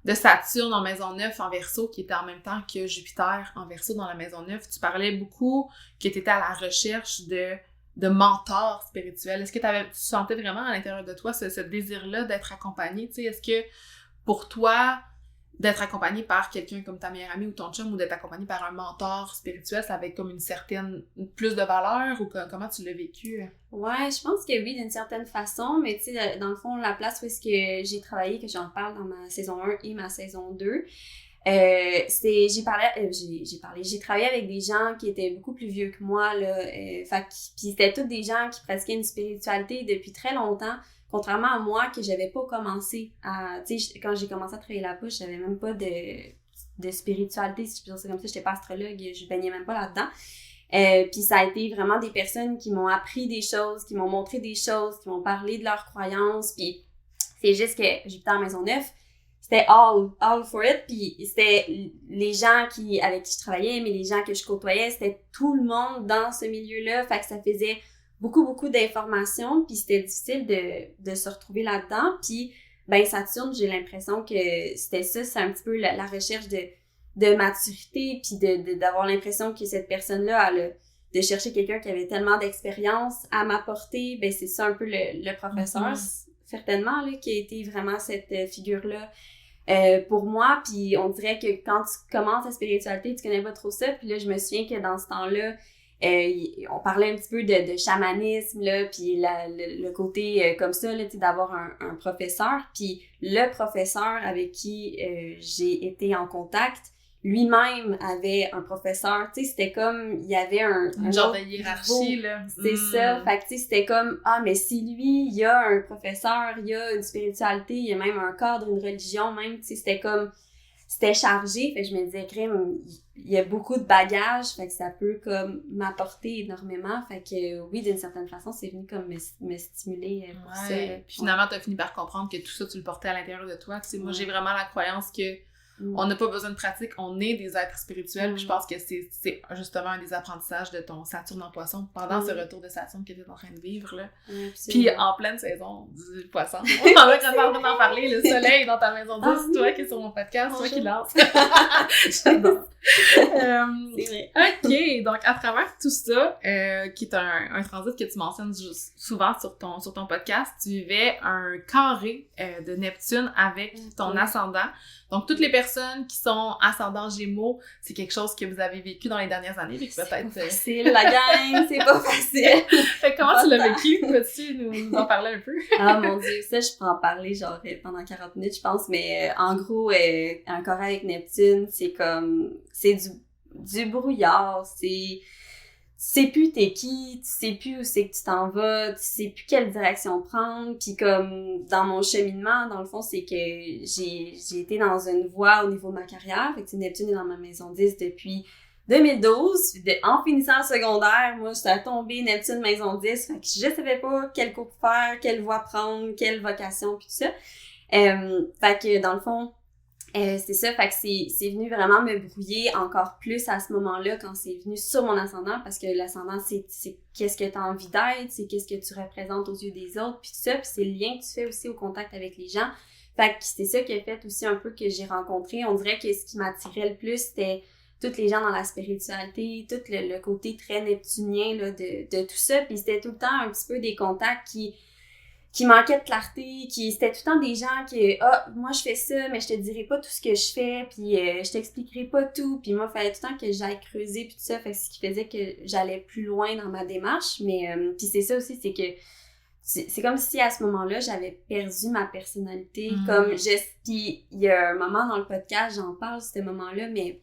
de Saturne en maison 9 en Verseau, qui était en même temps que Jupiter en Verseau dans la maison 9. Tu parlais beaucoup que tu étais à la recherche de mentors spirituels. Est-ce que tu sentais vraiment à l'intérieur de toi ce désir-là d'être accompagné? Tu sais, est-ce que pour toi, d'être accompagné par quelqu'un comme ta meilleure amie ou ton chum, ou d'être accompagné par un mentor spirituel, ça avait comme une certaine plus de valeur, ou comment tu l'as vécu? Ouais, je pense que oui, d'une certaine façon, mais tu sais, dans le fond, la place où est-ce que j'ai travaillé, que j'en parle dans ma saison 1 et ma saison 2, j'ai travaillé avec des gens qui étaient beaucoup plus vieux que moi, là, puis c'était tous des gens qui pratiquaient une spiritualité depuis très longtemps, contrairement à moi, que j'avais pas commencé à, tu sais, quand j'ai commencé à travailler là-bas, j'avais même pas de spiritualité, si je peux dire ça comme ça, j'étais pas astrologue, je baignais même pas là-dedans. Puis ça a été vraiment des personnes qui m'ont appris des choses, qui m'ont montré des choses, qui m'ont parlé de leurs croyances, puis c'est juste que j'étais en maison 9, c'était all for it, puis c'était les gens avec qui je travaillais, mais les gens que je côtoyais, c'était tout le monde dans ce milieu-là, fait que ça faisait beaucoup d'informations, puis c'était difficile de se retrouver là-dedans, puis ben Saturne, j'ai l'impression que c'était ça, c'est un petit peu la recherche de maturité, puis d'avoir l'impression que cette personne-là, de chercher quelqu'un qui avait tellement d'expérience à m'apporter, ben c'est ça un peu le professeur, certainement, là, qui a été vraiment cette figure-là pour moi, puis on dirait que quand tu commences la spiritualité, tu connais pas trop ça, puis là, je me souviens que dans ce temps-là, on parlait un petit peu de chamanisme, là, puis le côté comme ça, là, tu sais, d'avoir un professeur, puis le professeur avec qui j'ai été en contact, lui-même avait un professeur, tu sais, c'était comme, il y avait un genre de hiérarchie, là. C'est ça, fait que tu sais, c'était comme, mais si lui, il y a un professeur, il y a une spiritualité, il y a même un cadre, une religion même, tu sais, c'était chargé, fait que je me disais, crème, il y a beaucoup de bagages, fait que ça peut comme m'apporter énormément, fait que oui, d'une certaine façon, c'est venu comme me stimuler pour ça. Puis finalement, t'as fini par comprendre que tout ça, tu le portais à l'intérieur de toi. Tu sais, moi, j'ai vraiment la croyance que on n'a pas besoin de pratique, on est des êtres spirituels, puis je pense que c'est justement un des apprentissages de ton Saturne en Poisson pendant ce retour de Saturne que tu es en train de vivre, là. Puis en pleine saison du Poisson, on va d'en parler, le soleil dans ta maison 10, toi qui es sur mon podcast, toi qui lance. J'adore. C'est vrai. OK, donc à travers tout ça, qui est un transit que tu mentionnes souvent sur ton podcast, tu vivais un carré de Neptune avec ton ascendant. Donc, toutes les personnes qui sont ascendant Gémeaux, c'est quelque chose que vous avez vécu dans les dernières années, mais peut-être... C'est pas facile, la gang, c'est pas facile! Fait comment tu l'as vécu? Peux-tu nous en parler un peu? Ah mon Dieu, ça, je peux en parler genre pendant 40 minutes, je pense, mais en gros, un carré avec Neptune, c'est comme... C'est du brouillard, c'est plus t'es qui, tu sais plus où c'est que tu t'en vas, tu sais plus quelle direction prendre, puis comme dans mon cheminement, dans le fond, c'est que j'ai été dans une voie au niveau de ma carrière, fait que Neptune est dans ma maison 10 depuis 2012, en finissant le secondaire, moi, j'étais tombée Neptune maison 10, fait que je savais pas quel cours faire, quelle voie prendre, quelle vocation, puis tout ça. Fait que dans le fond, c'est ça, fait que c'est venu vraiment me brouiller encore plus à ce moment-là quand c'est venu sur mon ascendant, parce que l'ascendant, c'est qu'est-ce que t'as envie d'être, c'est qu'est-ce que tu représentes aux yeux des autres, puis tout ça, puis c'est le lien que tu fais aussi au contact avec les gens. Fait que c'est ça qui a fait aussi un peu que j'ai rencontré. On dirait que ce qui m'attirait le plus, c'était tous les gens dans la spiritualité, tout le côté très neptunien là, de tout ça, puis c'était tout le temps un petit peu des contacts qui manquait de clarté, c'était tout le temps des gens qui moi je fais ça, mais je te dirai pas tout ce que je fais, puis je t'expliquerai pas tout, puis moi il fallait tout le temps que j'aille creuser puis tout ça, fait ce qui faisait que j'allais plus loin dans ma démarche, mais puis c'est ça aussi, c'est que c'est comme si à ce moment-là j'avais perdu ma personnalité, puis il y a un moment dans le podcast, j'en parle ce moment-là, mais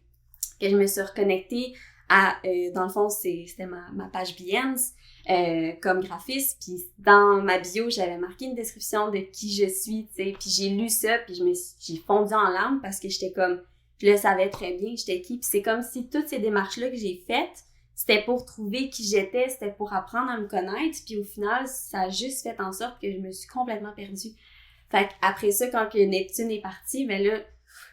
que je me suis reconnectée dans le fond, c'était ma page Behance comme graphiste. Puis dans ma bio, j'avais marqué une description de qui je suis, tu sais. Puis j'ai lu ça, puis j'ai fondu en larmes parce que j'étais comme, je le savais très bien, j'étais qui. Puis c'est comme si toutes ces démarches-là que j'ai faites, c'était pour trouver qui j'étais, c'était pour apprendre à me connaître. Puis au final, ça a juste fait en sorte que je me suis complètement perdue. Fait qu'après ça, quand que Neptune est parti, ben là,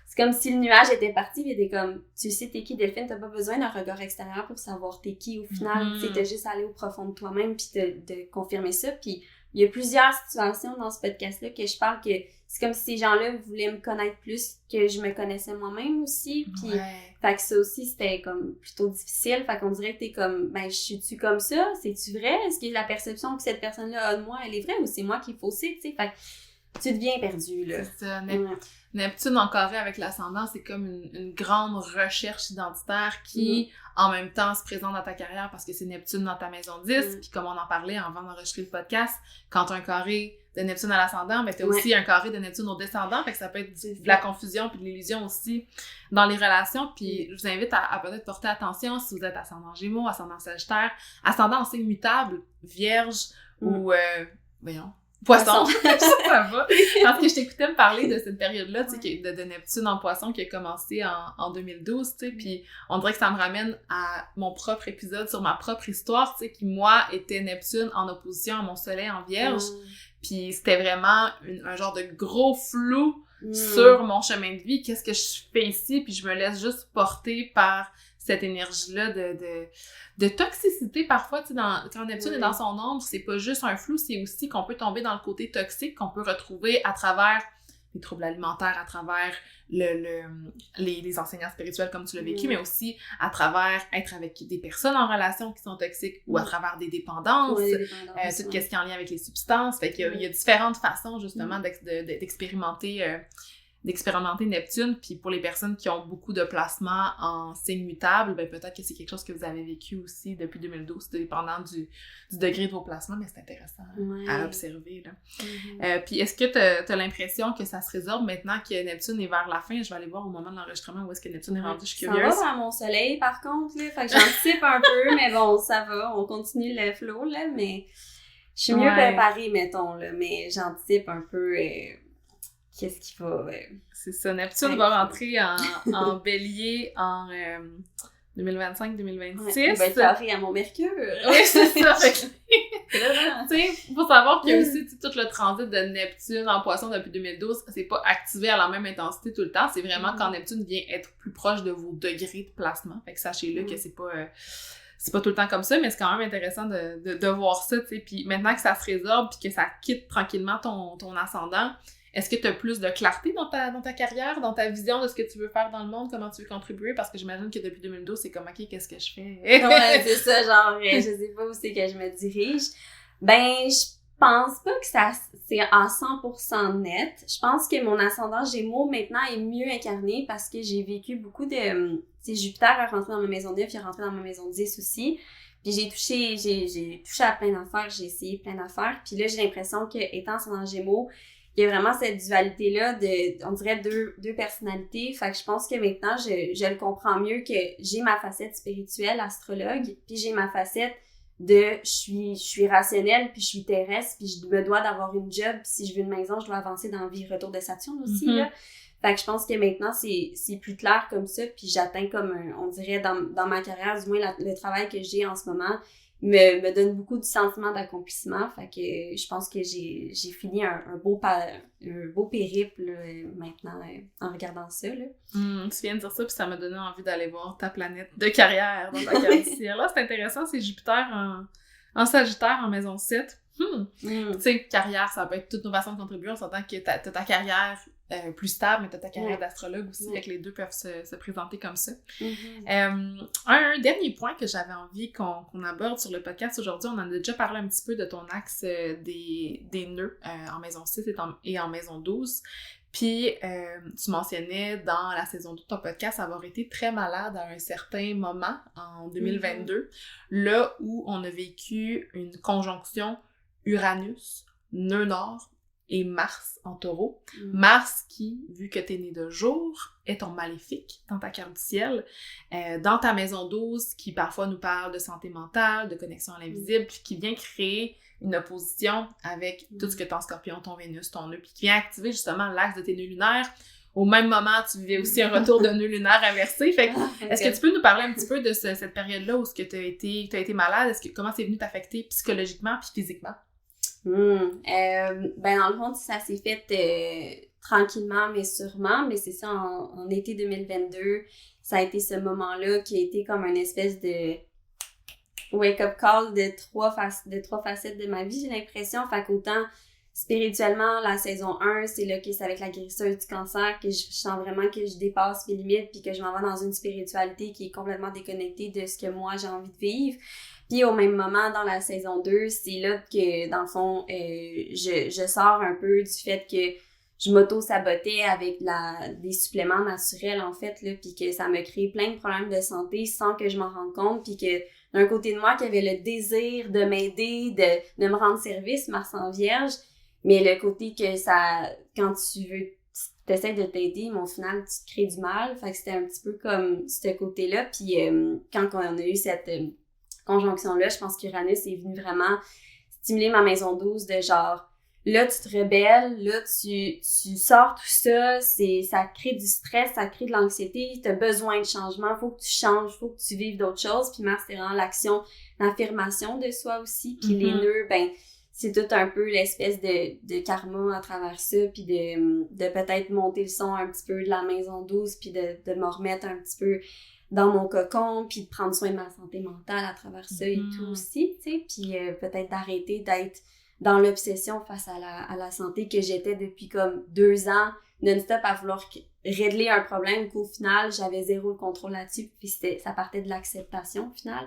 c'est comme si le nuage était parti, il était comme, tu sais t'es qui, Delphine, t'as pas besoin d'un regard extérieur pour savoir t'es qui. Au final, tu sais, t'as juste à aller au profond de toi-même puis de confirmer ça. Puis il y a plusieurs situations dans ce podcast-là que je parle que c'est comme si ces gens-là voulaient me connaître plus que je me connaissais moi-même aussi. Puis, fait que ça aussi, c'était comme plutôt difficile. Fait qu'on dirait que t'es comme, ben, je suis-tu comme ça? C'est-tu vrai? Est-ce que la perception que cette personne-là a de moi, elle est vraie ou c'est moi qui est faussée, tu sais? Fait que tu deviens perdu, là. C'est ça. Neptune en carré avec l'ascendant, c'est comme une grande recherche identitaire qui, en même temps, se présente dans ta carrière parce que c'est Neptune dans ta maison 10. Puis comme on en parlait avant d'enregistrer le podcast, quand t'as un carré de Neptune à l'ascendant, ben t'as aussi un carré de Neptune au descendant. Fait que ça peut être de la confusion puis de l'illusion aussi dans les relations. Puis je vous invite à peut-être porter attention si vous êtes ascendant Gémeaux, ascendant Sagittaire, ascendant en signe mutable, Vierge ou... voyons... Poisson, ça va. Parce que je t'écoutais me parler de cette période-là, tu sais, de Neptune en Poisson qui a commencé en 2012, tu sais, puis on dirait que ça me ramène à mon propre épisode sur ma propre histoire, tu sais, qui, moi, était Neptune en opposition à mon soleil en Vierge, puis c'était vraiment un genre de gros flou sur mon chemin de vie, qu'est-ce que je fais ici, puis je me laisse juste porter par cette énergie-là de toxicité parfois, tu sais, quand Neptune est dans son ombre, c'est pas juste un flou, c'est aussi qu'on peut tomber dans le côté toxique qu'on peut retrouver à travers les troubles alimentaires, à travers les enseignants spirituels comme tu l'as vécu, mais aussi à travers être avec des personnes en relation qui sont toxiques ou à travers des dépendances, tout ce qui est en lien avec les substances. Fait qu'il y a différentes façons justement d'expérimenter Neptune, puis pour les personnes qui ont beaucoup de placements en signe mutable, ben peut-être que c'est quelque chose que vous avez vécu aussi depuis 2012, dépendant du degré de vos placements, mais c'est intéressant à observer, là. Puis est-ce que t'as l'impression que ça se résorbe maintenant que Neptune est vers la fin? Je vais aller voir au moment de l'enregistrement où est-ce que Neptune est rendu, je suis curieuse. Ça va vers mon soleil, par contre, là, fait que j'anticipe un peu, mais bon, ça va, on continue le flow, là, mais je suis mieux préparée, mettons, là, mais j'anticipe un peu... qu'est-ce qu'il va... C'est ça, Neptune va rentrer en bélier en 2025-2026. Il va être carré à mon Mercure. Oui, c'est ça. Tu sais, faut savoir qu'il y a aussi tout le transit de Neptune en Poisson depuis 2012. C'est pas activé à la même intensité tout le temps. C'est vraiment quand Neptune vient être plus proche de vos degrés de placement. Fait que sachez-le que c'est pas tout le temps comme ça, mais c'est quand même intéressant de voir ça, tu sais. Puis maintenant que ça se résorbe puis que ça quitte tranquillement ton ascendant, est-ce que tu as plus de clarté dans ta carrière, dans ta vision de ce que tu veux faire dans le monde, comment tu veux contribuer? Parce que j'imagine que depuis 2012, c'est comme, OK, qu'est-ce que je fais? Ouais, c'est ça, genre, je sais pas où c'est que je me dirige. Ben, je pense pas que c'est à 100% net. Je pense que mon ascendant Gémeaux, maintenant, est mieux incarné parce que j'ai vécu beaucoup de... Tu sais, Jupiter est rentré dans ma maison 9, il est rentré dans ma maison 10 aussi. Puis j'ai touché à plein d'affaires, j'ai essayé plein d'affaires. Puis là, j'ai l'impression que, étant ascendant Gémeaux, il y a vraiment cette dualité-là on dirait deux personnalités. Fait que je pense que maintenant, je le comprends mieux que j'ai ma facette spirituelle, astrologue, puis j'ai ma facette je suis rationnelle, puis je suis terrestre, puis je me dois d'avoir une job, puis si je veux une maison, je dois avancer dans la vie retour de Saturne aussi, là. Fait que je pense que maintenant, c'est plus clair comme ça, puis j'atteins comme on dirait dans ma carrière, du moins le travail que j'ai en ce moment, me donne beaucoup de sentiment d'accomplissement. Fait que je pense que j'ai fini un beau périple là, maintenant en regardant ça. Là. Tu viens de dire ça, puis ça m'a donné envie d'aller voir ta planète de carrière dans ta carrière. Là, c'est intéressant, c'est Jupiter en Sagittaire en maison 7. Tu sais, carrière, ça peut être toutes nos façons de contribuer. On s'entend que t'as ta carrière plus stable, mais t'as ta carrière d'astrologue aussi, fait que les deux peuvent se présenter comme ça. Un dernier point que j'avais envie qu'on aborde sur le podcast aujourd'hui, on en a déjà parlé un petit peu de ton axe des nœuds en maison 6 et en maison 12. Puis, tu mentionnais dans la saison 2 de ton podcast avoir été très malade à un certain moment, en 2022, là où on a vécu une conjonction Uranus, nœud nord, et Mars en taureau. Mars qui, vu que t'es né de jour, est ton maléfique dans ta carte du ciel. Dans ta maison 12, qui parfois nous parle de santé mentale, de connexion à l'invisible, puis qui vient créer une opposition avec tout ce que ton Scorpion, ton Vénus, ton nœud, puis qui vient activer justement l'axe de tes nœuds lunaires. Au même moment, tu vivais aussi un retour de nœud lunaire inversé. Fait que, est-ce que tu peux nous parler un petit peu de cette période-là où tu as été malade? Comment c'est venu t'affecter psychologiquement puis physiquement? Ben dans le fond, ça s'est fait tranquillement mais sûrement, mais c'est ça, en été 2022, ça a été ce moment-là qui a été comme une espèce de wake-up call de trois facettes de ma vie, j'ai l'impression. Fait qu'autant spirituellement, la saison 1, c'est là que c'est avec la guérisseuse du cancer que je sens vraiment que je dépasse mes limites puis que je m'en vais dans une spiritualité qui est complètement déconnectée de ce que moi j'ai envie de vivre. Puis au même moment, dans la saison 2, c'est là que, dans le fond, je sors un peu du fait que je m'auto-sabotais avec des suppléments naturels, en fait, là, puis que ça me crée plein de problèmes de santé sans que je m'en rende compte, puis que d'un côté de moi, qu'il y avait le désir de m'aider, de me rendre service, Mars en Vierge, mais le côté que ça, quand t'essaies de t'aider, mais au final, tu te crées du mal. Fait que c'était un petit peu comme ce côté-là. Puis quand on a eu cette conjonction-là, je pense qu'Uranus est venu vraiment stimuler ma maison 12 de genre, là, tu te rebelles, là, tu sors tout ça, ça crée du stress, ça crée de l'anxiété, t'as besoin de changement, faut que tu changes, faut que tu vives d'autres choses. Puis Mars, c'est vraiment l'action, l'affirmation de soi aussi. Puis les nœuds, ben, c'est tout un peu l'espèce de karma à travers ça, puis de peut-être monter le son un petit peu de la maison 12, puis de me remettre un petit peu dans mon cocon, puis de prendre soin de ma santé mentale à travers ça et tout aussi, tu sais, puis peut-être d'arrêter d'être dans l'obsession face à la santé que j'étais depuis comme 2 ans, non-stop à vouloir régler un problème qu'au final, j'avais zéro le contrôle là-dessus, puis ça partait de l'acceptation au final.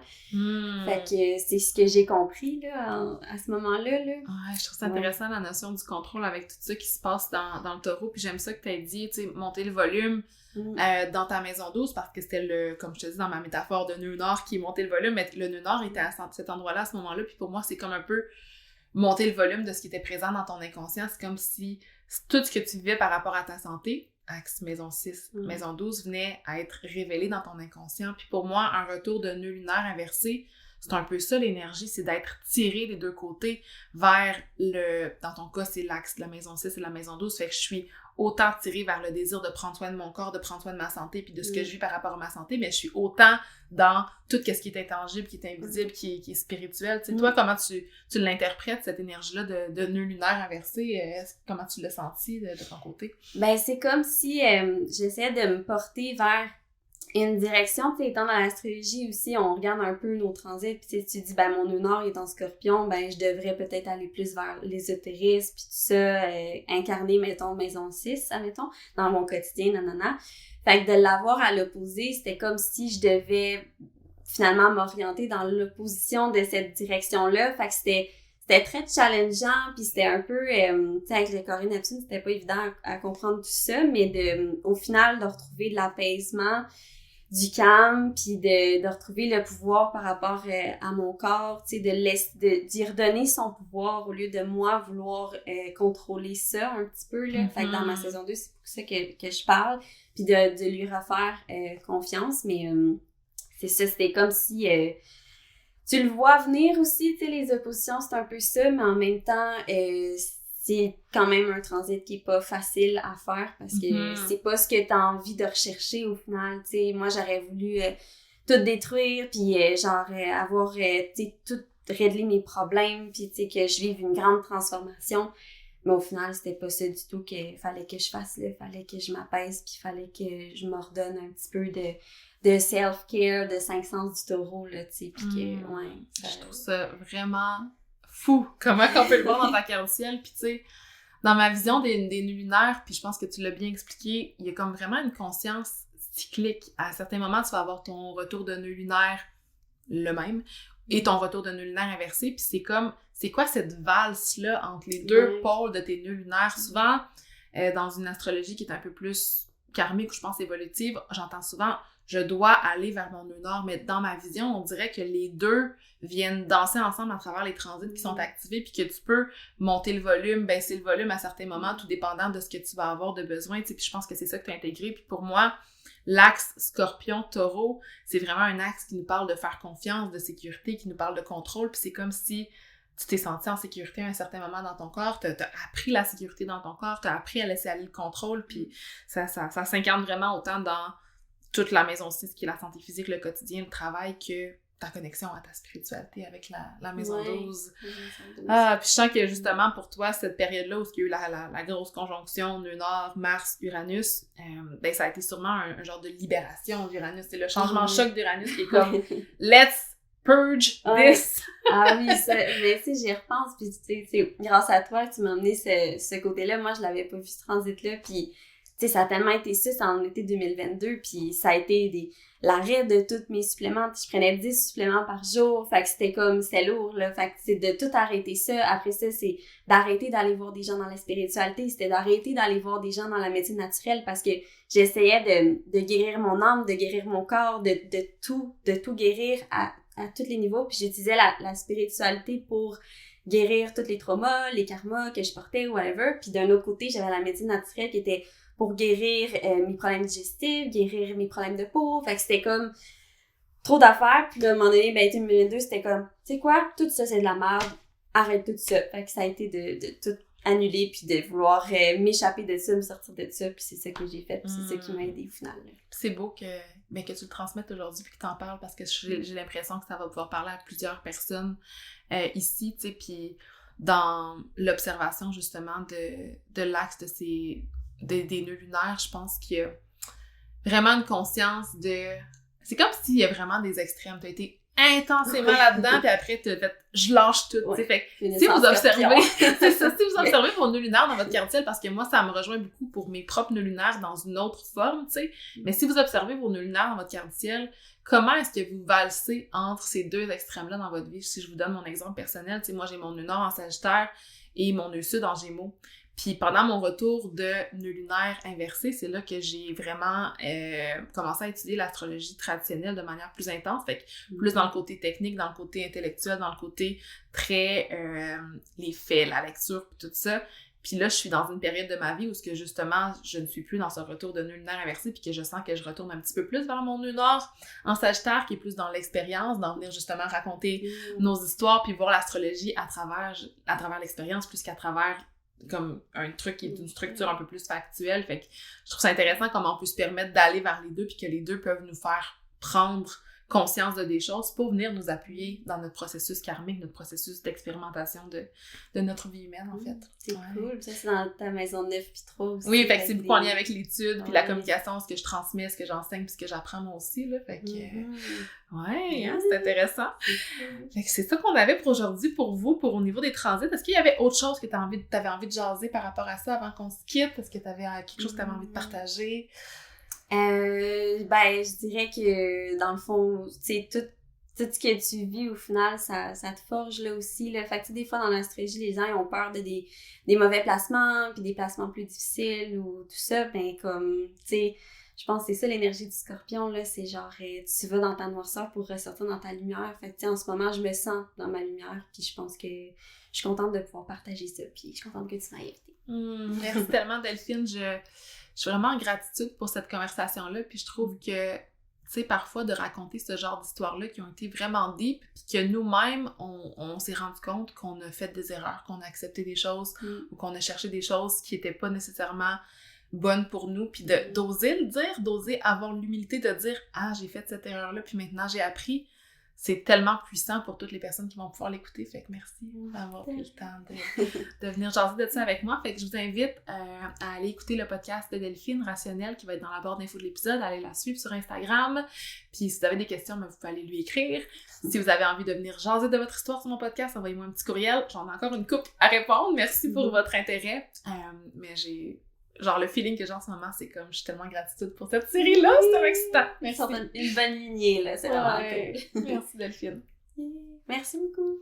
Fait que c'est ce que j'ai compris là, à ce moment-là. Là. Ouais, je trouve ça intéressant la notion du contrôle avec tout ça qui se passe dans le taureau, puis j'aime ça que tu aies dit, tu sais, monter le volume dans ta maison 12, parce que c'était comme je te dis dans ma métaphore de nœud nord qui montait le volume, mais le nœud nord était à cet endroit-là à ce moment-là, puis pour moi, c'est comme un peu monter le volume de ce qui était présent dans ton inconscient. C'est comme si tout ce que tu vivais par rapport à ta santé, axe maison 6, maison 12, venait à être révélé dans ton inconscient. Puis pour moi, un retour de nœud lunaire inversé, c'est un peu ça l'énergie, c'est d'être tiré des deux côtés vers dans ton cas, c'est l'axe de la maison 6 et la maison 12, fait que je suis autant tirée vers le désir de prendre soin de mon corps, de prendre soin de ma santé, puis de ce que je vis par rapport à ma santé, mais je suis autant dans tout ce qui est intangible, qui est invisible, qui est spirituel. Tu sais, toi, comment tu l'interprètes, cette énergie-là de nœud lunaire inversé? Comment tu l'as senti de ton côté? Ben, c'est comme si j'essayais de me porter vers une direction, tu sais, étant dans l'astrologie aussi, on regarde un peu nos transits, puis tu dis, ben, mon nœud nord est en Scorpion, ben, je devrais peut-être aller plus vers l'ésotérisme, puis tout ça, incarner, mettons, maison 6, admettons, dans mon quotidien, nanana. Fait que de l'avoir à l'opposé, c'était comme si je devais finalement m'orienter dans l'opposition de cette direction-là, fait que c'était très challengeant, puis c'était un peu, tu sais, avec le Corée Neptune, c'était pas évident à comprendre tout ça, mais au final, de retrouver de l'apaisement, du calme, puis de retrouver le pouvoir par rapport à mon corps, tu sais, d'y redonner son pouvoir au lieu de moi vouloir contrôler ça un petit peu, là. Fait que dans ma saison 2, c'est pour ça que je parle, puis de lui refaire confiance, mais c'est ça, c'était comme si... tu le vois venir aussi, tu sais, les oppositions, c'est un peu ça, mais en même temps, c'est quand même un transit qui est pas facile à faire parce que c'est pas ce que t'as envie de rechercher au final, tu sais. Moi, j'aurais voulu tout détruire, puis avoir, tu sais, tout régler mes problèmes, puis tu sais, que je vive une grande transformation. Mais au final, c'était pas ça du tout qu'il fallait que je fasse, là. Fallait que je m'apaise, puis fallait que je m'ordonne un petit peu de self-care, de 5 sens du taureau, là, tu sais, puis que, ouais. Je trouve ça vraiment fou, comment on peut le voir dans ta carte du ciel, puis tu sais, dans ma vision des nœuds lunaires, puis je pense que tu l'as bien expliqué, il y a comme vraiment une conscience cyclique. À certains moments, tu vas avoir ton retour de nœud lunaire le même, et ton retour de nœud lunaire inversé, puis c'est quoi cette valse-là entre les deux pôles de tes nœuds lunaires? Souvent, dans une astrologie qui est un peu plus karmique, ou je pense évolutive, j'entends souvent je dois aller vers mon nœud nord, mais dans ma vision, on dirait que les deux viennent danser ensemble à travers les transits qui sont activés, puis que tu peux monter le volume, baisser le volume à certains moments, tout dépendant de ce que tu vas avoir de besoin, tu sais, puis je pense que c'est ça que tu as intégré, puis pour moi, l'axe Scorpion-Taureau, c'est vraiment un axe qui nous parle de faire confiance, de sécurité, qui nous parle de contrôle, puis c'est comme si tu t'es senti en sécurité à un certain moment dans ton corps, t'as appris la sécurité dans ton corps, t'as appris à laisser aller le contrôle, puis ça s'incarne vraiment autant dans toute la maison 6, qui est la santé physique, le quotidien, le travail, que ta connexion à ta spiritualité avec la maison 12. Ah, puis je sens que justement pour toi, cette période-là où il y a eu la grosse conjonction nœud nord, Mars, Uranus, ben ça a été sûrement un genre de libération d'Uranus. C'est le changement choc d'Uranus qui est comme « Let's purge this! » Ah oui, ça, mais tu sais, j'y repense, puis tu sais, grâce à toi, tu m'as amené ce côté-là. Moi, je l'avais pas vu, ce transit-là, puis tu sais, ça a tellement été ça, c'est en été 2022, puis ça a été l'arrêt de tous mes suppléments. Je prenais 10 suppléments par jour, fait que c'était lourd, là. Fait que c'est de tout arrêter ça. Après ça, c'est d'arrêter d'aller voir des gens dans la spiritualité, c'était d'arrêter d'aller voir des gens dans la médecine naturelle, parce que j'essayais de guérir mon âme, de guérir mon corps, de tout guérir à tous les niveaux, puis j'utilisais la spiritualité pour guérir tous les traumas, les karmas que je portais, whatever. Puis d'un autre côté, j'avais la médecine naturelle qui était pour guérir mes problèmes digestifs, guérir mes problèmes de peau. Fait que c'était comme trop d'affaires. Puis là, à un moment donné, 2022, c'était comme, tu sais quoi, tout ça, c'est de la merde. Arrête tout ça. Fait que ça a été de tout annuler, puis de vouloir m'échapper de ça, me sortir de ça. Puis c'est ça que j'ai fait, puis c'est ça qui m'a aidée au final. C'est beau que tu le transmettes aujourd'hui, puis que tu en parles, parce que j'ai l'impression que ça va pouvoir parler à plusieurs personnes ici, tu sais, puis dans l'observation, justement, de l'axe des nœuds lunaires, je pense qu'il y a vraiment une conscience de... C'est comme s'il y a vraiment des extrêmes. Tu as été intensément là-dedans, puis après, tu as fait « je lâche tout ouais. ». Fait que si vous observez... c'est ça, si vous observez vos nœuds lunaires dans votre carte ciel, parce que moi, ça me rejoint beaucoup pour mes propres nœuds lunaires dans une autre forme, tu sais. Mais si vous observez vos nœuds lunaires dans votre carte ciel, comment est-ce que vous valsez entre ces deux extrêmes-là dans votre vie? Si je vous donne mon exemple personnel, tu sais, moi, j'ai mon nœud nord en Sagittaire et mon nœud sud en Gémeaux. Puis pendant mon retour de nœud lunaire inversé, c'est là que j'ai vraiment commencé à étudier l'astrologie traditionnelle de manière plus intense, fait que plus dans le côté technique, dans le côté intellectuel, dans le côté très les faits, la lecture, tout ça. Puis là, je suis dans une période de ma vie où ce que justement, je ne suis plus dans ce retour de nœud lunaire inversé, puis que je sens que je retourne un petit peu plus vers mon nœud nord en Sagittaire, qui est plus dans l'expérience, d'en venir justement raconter nos histoires, puis voir l'astrologie à travers l'expérience, plus qu'à travers comme un truc qui est une structure un peu plus factuelle. Fait que je trouve ça intéressant comment on peut se permettre d'aller vers les deux, puis que les deux peuvent nous faire prendre conscience de des choses pour venir nous appuyer dans notre processus karmique, notre processus d'expérimentation de notre vie humaine, en fait. C'est cool. Ça, c'est dans ta maison 9 puis 3 aussi. Oui, fait que c'est beaucoup en lien avec l'étude, puis la communication, ce que je transmets, ce que j'enseigne, puis ce que j'apprends moi aussi, là. Fait que... ouais, hein, c'est intéressant. Fait que c'est ça qu'on avait pour aujourd'hui, pour vous, au niveau des transits. Est-ce qu'il y avait autre chose que t'avais envie de jaser par rapport à ça avant qu'on se quitte? Est-ce que t'avais quelque chose que t'avais envie de partager? Je dirais que dans le fond, tu sais, tout ce que tu vis au final, ça te forge là aussi, là. Fait que tu sais, des fois dans l'astrologie, les gens ils ont peur de des mauvais placements, puis des placements plus difficiles ou tout ça, ben comme, tu sais, je pense que c'est ça l'énergie du Scorpion, là, c'est genre, tu vas dans ta noirceur pour ressortir dans ta lumière. Fait que tu sais, en ce moment, je me sens dans ma lumière, puis je pense que je suis contente de pouvoir partager ça, puis je suis contente que tu m'aies invitée. Merci tellement, Delphine. Je suis vraiment en gratitude pour cette conversation-là, puis je trouve que, tu sais, parfois de raconter ce genre d'histoires-là qui ont été vraiment deep, puis que nous-mêmes, on s'est rendu compte qu'on a fait des erreurs, qu'on a accepté des choses, ou qu'on a cherché des choses qui étaient pas nécessairement bonnes pour nous, puis d'oser le dire, d'oser avoir l'humilité de dire « Ah, j'ai fait cette erreur-là, puis maintenant j'ai appris », c'est tellement puissant pour toutes les personnes qui vont pouvoir l'écouter. Fait que merci d'avoir pris le temps de venir jaser de ça avec moi. Fait que je vous invite à aller écouter le podcast de Delphine Rationnelle qui va être dans la barre d'infos de l'épisode. Allez la suivre sur Instagram. Puis si vous avez des questions, vous pouvez aller lui écrire. Si vous avez envie de venir jaser de votre histoire sur mon podcast, envoyez-moi un petit courriel. J'en ai encore une couple à répondre. Merci pour votre intérêt. Mais j'ai... Genre, le feeling que j'ai en ce moment, c'est comme, je suis tellement gratitude pour cette série-là, c'est tellement excitant. Merci. Une bonne lignée, là, c'est vraiment cool. Merci, Delphine. Merci beaucoup.